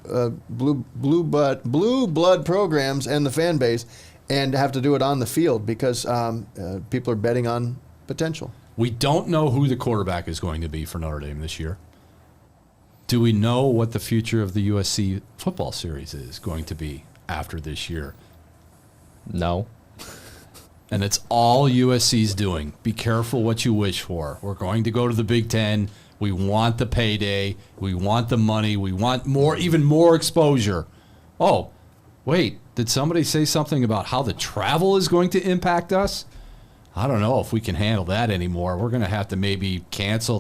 blue blood programs and the fan base, and have to do it on the field because people are betting on potential. We don't know who the quarterback is going to be for Notre Dame this year. Do we know what the future of the USC football series is going to be after this year? No. And it's all USC's doing. Be careful what you wish for. We're going to go to the Big Ten. We want the payday. We want the money. We want even more exposure. Oh, wait, did somebody say something about how the travel is going to impact us? I don't know if we can handle that anymore. We're going to have to maybe cancel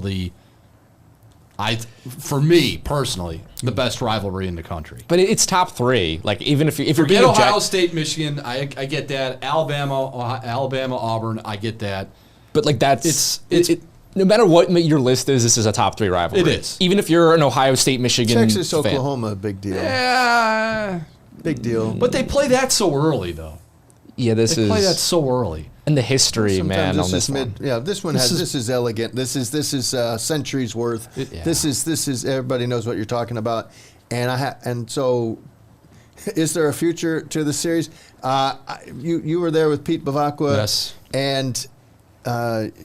for me personally, the best rivalry in the country. But it's top 3. Like, even if you're being Ohio State, Michigan, I get that. Alabama, Auburn, I get that. But like that's no matter what your list is, this is a top 3 rivalry. It is. Even if you're an Ohio State, Michigan Texas, fan. Oklahoma, big deal. Yeah, big deal. But they play that so early, though. Yeah, they play that so early. And the history, Sometimes man, on this one. Yeah, this is elegant. This is centuries worth. This is everybody knows what you're talking about. And so, is there a future to the series? You were there with Pete Bavacqua. Yes. And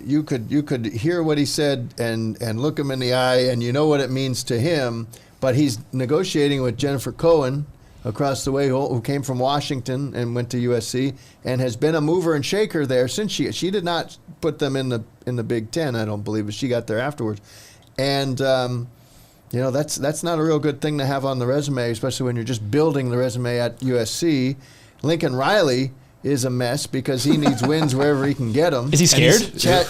you could hear what he said and look him in the eye, and you know what it means to him. But he's negotiating with Jennifer Cohen across the way, who came from Washington and went to USC, and has been a mover and shaker there since she did not put them in the Big Ten, I don't believe, but she got there afterwards. And that's not a real good thing to have on the resume, especially when you're just building the resume at USC. Lincoln Riley is a mess because he needs wins wherever he can get them. Is he scared? Chad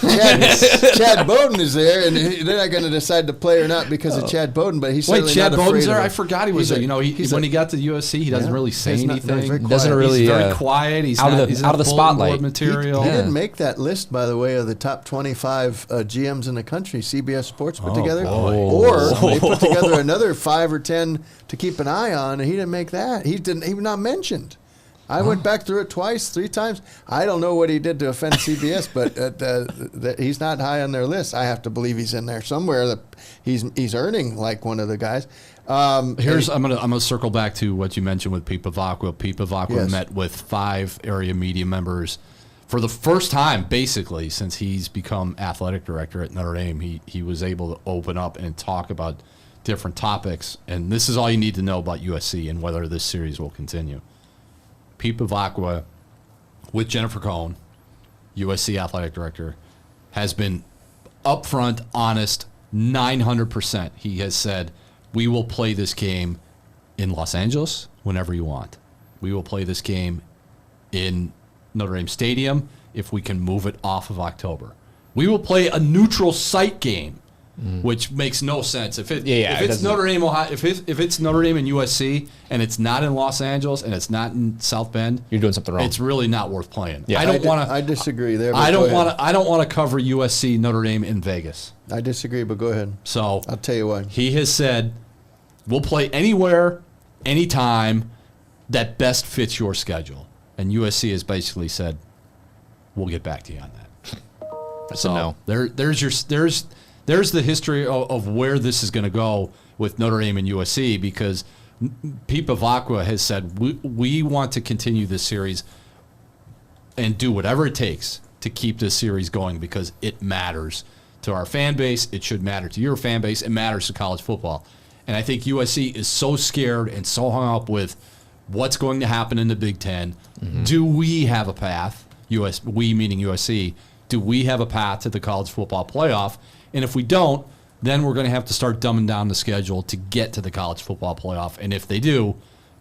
Bowden is there, and they're not going to decide to play or not because of Chad Bowden, but he's certainly Chad not Bowden's afraid there? of I forgot he was there. When he got to USC, he doesn't really say anything. He's very quiet. He's out not, of the spotlight material. He didn't make that list, by the way, of the top 25 GMs in the country. CBS Sports put together, or they put together another 5 or 10 to keep an eye on, and he didn't make that. He was not mentioned. I went back through it 3 times. I don't know what he did to offend CBS, but he's not high on their list. I have to believe he's in there somewhere. That he's earning like one of the guys. I'm gonna circle back to what you mentioned with Pete Bavacqua. Pete Bavacqua met with 5 area media members for the first time, basically, since he's become athletic director at Notre Dame. He was able to open up and talk about different topics, and this is all you need to know about USC and whether this series will continue. Pete Bavacqua, with Jennifer Cohen, USC athletic director, has been upfront, honest, 900%. He has said, we will play this game in Los Angeles whenever you want. We will play this game in Notre Dame Stadium if we can move it off of October. We will play a neutral site game, which makes no sense. If it's Notre Dame, Ohio, if it's Notre Dame and USC, and it's not in Los Angeles and it's not in South Bend, you're doing something wrong. It's really not worth playing. Yeah. I disagree there. I don't want to cover USC Notre Dame in Vegas. I disagree, but go ahead. So I'll tell you why. He has said, we'll play anywhere, anytime that best fits your schedule, and USC has basically said, we'll get back to you on that. That's a no. There's the history of where this is going to go with Notre Dame and USC, because Pete Bavacqua has said we want to continue this series and do whatever it takes to keep this series going because it matters to our fan base. It should matter to your fan base. It matters to college football. And I think USC is so scared and so hung up with what's going to happen in the Big Ten. Mm-hmm. Do we have a path? We meaning USC. Do we have a path to the college football playoff? And if we don't, then we're going to have to start dumbing down the schedule to get to the college football playoff. And if they do,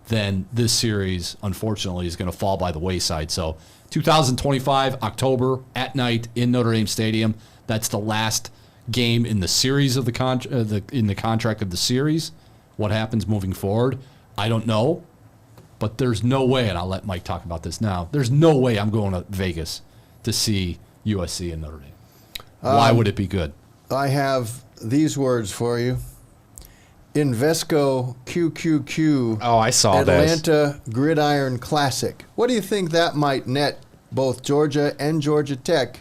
then this series, unfortunately, is going to fall by the wayside. So 2025, October, at night in Notre Dame Stadium. That's the last game in the series of in the contract of the series. What happens moving forward, I don't know. But there's no way, and I'll let Mike talk about this now, there's no way I'm going to Vegas to see USC and Notre Dame. Why would it be good? I have these words for you. Invesco QQQ. Oh, I saw this. Atlanta Gridiron Classic. What do you think that might net both Georgia and Georgia Tech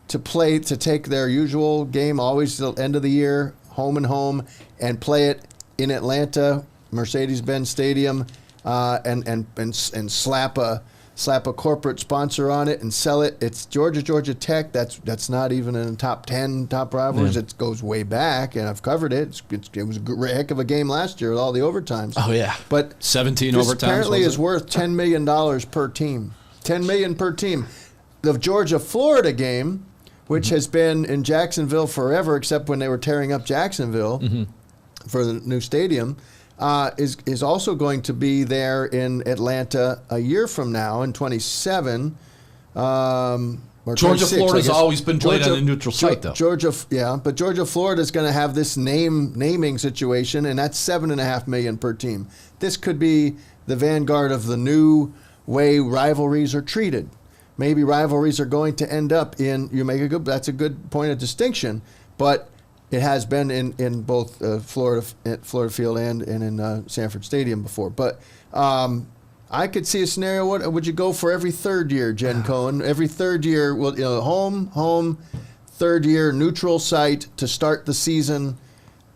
to take their usual game, always the end of the year, home and home, and play it in Atlanta, Mercedes-Benz Stadium, and slap a corporate sponsor on it and sell it? It's Georgia Tech. That's not even in the top 10 top rivalries. Yeah. It goes way back, and I've covered it. It was a heck of a game last year with all the overtimes. Oh yeah, but 17 this overtimes apparently is worth $10 million per team. $10 million per team. The Georgia-Florida game, which has been in Jacksonville forever, except when they were tearing up Jacksonville for the new stadium, is also going to be there in Atlanta a year from now in 27. Georgia-Florida's always been played on a neutral site, though. But Georgia-Florida is going to have this naming situation, and that's $7.5 million per team. This could be the vanguard of the new way rivalries are treated. Maybe rivalries are going to end up in, that's a good point of distinction, but it has been in both Florida Field and in Sanford Stadium before. But I could see a scenario. What would you go for every third year, Jen Cohen? Every third year, home, third year, neutral site to start the season,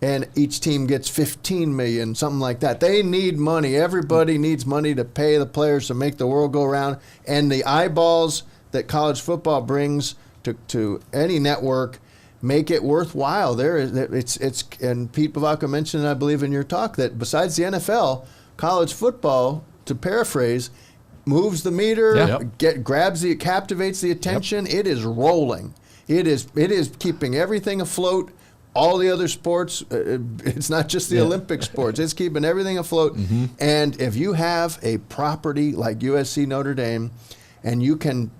and each team gets $15 million, something like that. They need money. Everybody needs money to pay the players to make the world go around. And the eyeballs that college football brings to any network make it worthwhile. And Pete Bavacca mentioned, I believe, in your talk, that besides the NFL, college football, to paraphrase, moves the meter, captivates the attention. Yep. It is rolling. It is keeping everything afloat. All the other sports, it's not just the Olympic sports. It's keeping everything afloat. Mm-hmm. And if you have a property like USC Notre Dame, and you can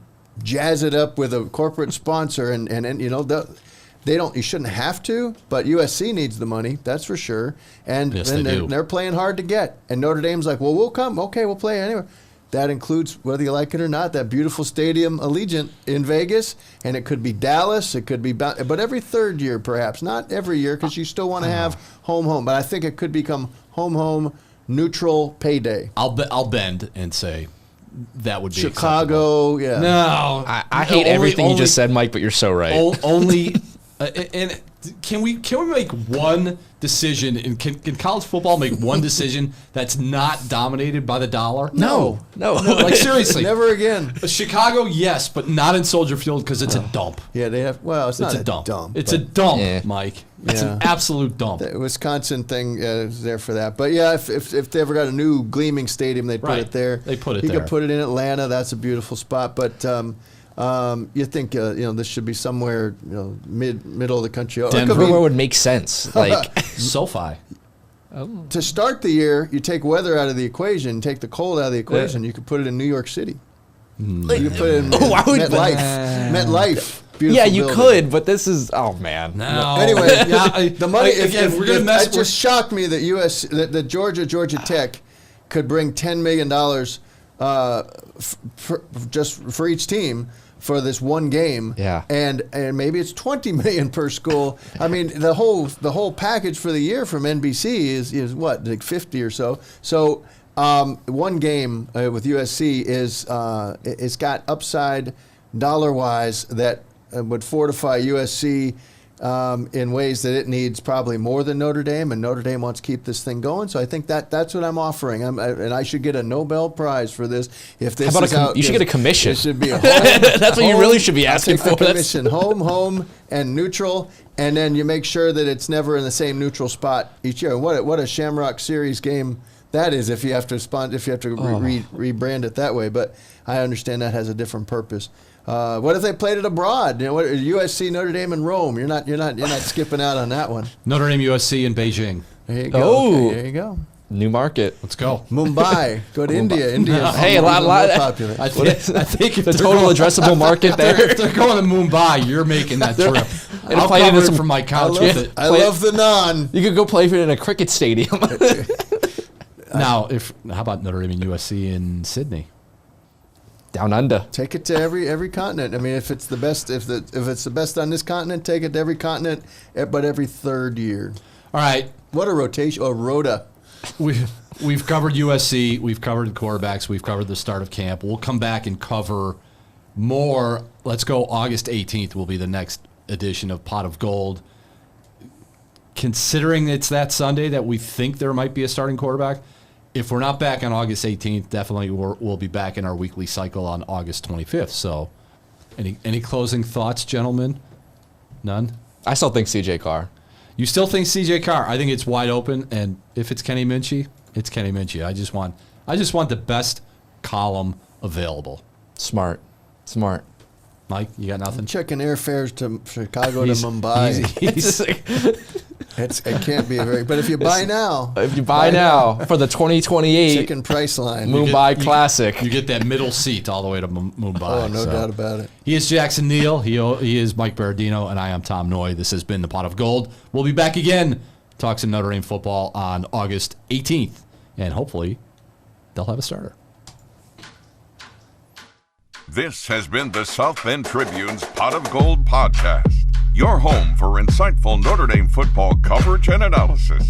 jazz it up with a corporate sponsor, and you shouldn't have to, but USC needs the money, that's for sure. And yes, they're playing hard to get. And Notre Dame's like, well, we'll come. Okay, we'll play anyway. That includes, whether you like it or not, that beautiful stadium, Allegiant, in Vegas. And it could be Dallas. It could be, but every third year, perhaps. Not every year, because you still want to have home. But I think it could become home, neutral payday. I'll bend and say that would be Chicago, acceptable. No. I hate everything you just said, Mike, but you're so right. Only... and can we make one decision? And can college football make one decision that's not dominated by the dollar? No. Like, seriously, never again. Chicago, yes, but not in Soldier Field because it's a dump. Yeah, they have. Well, it's not a dump. It's a dump, Mike. It's an absolute dump. The Wisconsin thing is there for that. But yeah, if they ever got a new gleaming stadium, they'd put it there. They put it there. You could put it in Atlanta. That's a beautiful spot. But you think this should be somewhere middle of the country. Denver, where would make sense, like SoFi. To start the year, you take weather out of the equation, take the cold out of the equation. You could put it in New York City. You could put it in MetLife. Yeah, you could, but this is man. No. Anyway, the money. If we're gonna mess, it just shocked me that that Georgia Tech could bring $10 million just for each team for this one game. Yeah. And maybe it's $20 million per school. I mean, the whole package for the year from NBC is what, like 50 or so. So one game with USC it's got upside dollar-wise that would fortify USC in ways that it needs probably more than Notre Dame, and Notre Dame wants to keep this thing going. So I think that's what I'm offering, and I should get a Nobel Prize for this. If this you should get a commission. It should be a home, that's what you really should be asking for. Commission, home, and neutral, and then you make sure that it's never in the same neutral spot each year. What a Shamrock Series game that is if you have to rebrand it that way. But I understand that has a different purpose. What if they played it abroad? USC, Notre Dame, and Rome. You're not skipping out on that one. Notre Dame, USC, and Beijing. There you go. Okay, there you go. New market. Let's go. Mumbai. Go to India. India. Hey, a lot popular. I think the total addressable market there. If they're going to Mumbai, you're making that trip. I'll play it from my couch with it. I love the naan. You could go play it in a cricket stadium. Now, how about Notre Dame and USC in Sydney? Down under. Take it to every continent. I mean, if it's the best, if it's the best on this continent, take it to every continent, but every third year. All right. What a rotation. Oh, Rhoda. We've covered USC. We've covered the quarterbacks. We've covered the start of camp. We'll come back and cover more. Let's go August 18th will be the next edition of Pot of Gold. Considering it's that Sunday that we think there might be a starting quarterback, if we're not back on August 18th, definitely we'll be back in our weekly cycle on August 25th. So any closing thoughts, gentlemen? None? I still think C.J. Carr. You still think C.J. Carr? I think it's wide open, and if it's Kenny Minchie, it's Kenny Minchie. I just want the best column available. Smart. Mike, you got nothing? I'm checking airfares to Chicago to Mumbai. It can't be but if you buy now. If you buy now for the 2028 chicken price line. Mumbai Classic. You get that middle seat all the way to Mumbai. Oh, no doubt about it. He is Jackson Neill. He is Mike Berardino, and I am Tom Noie. This has been the Pot of Gold. We'll be back again. Talk some Notre Dame football on August 18th, and hopefully they'll have a starter. This has been the South Bend Tribune's Pot of Gold podcast, your home for insightful Notre Dame football coverage and analysis.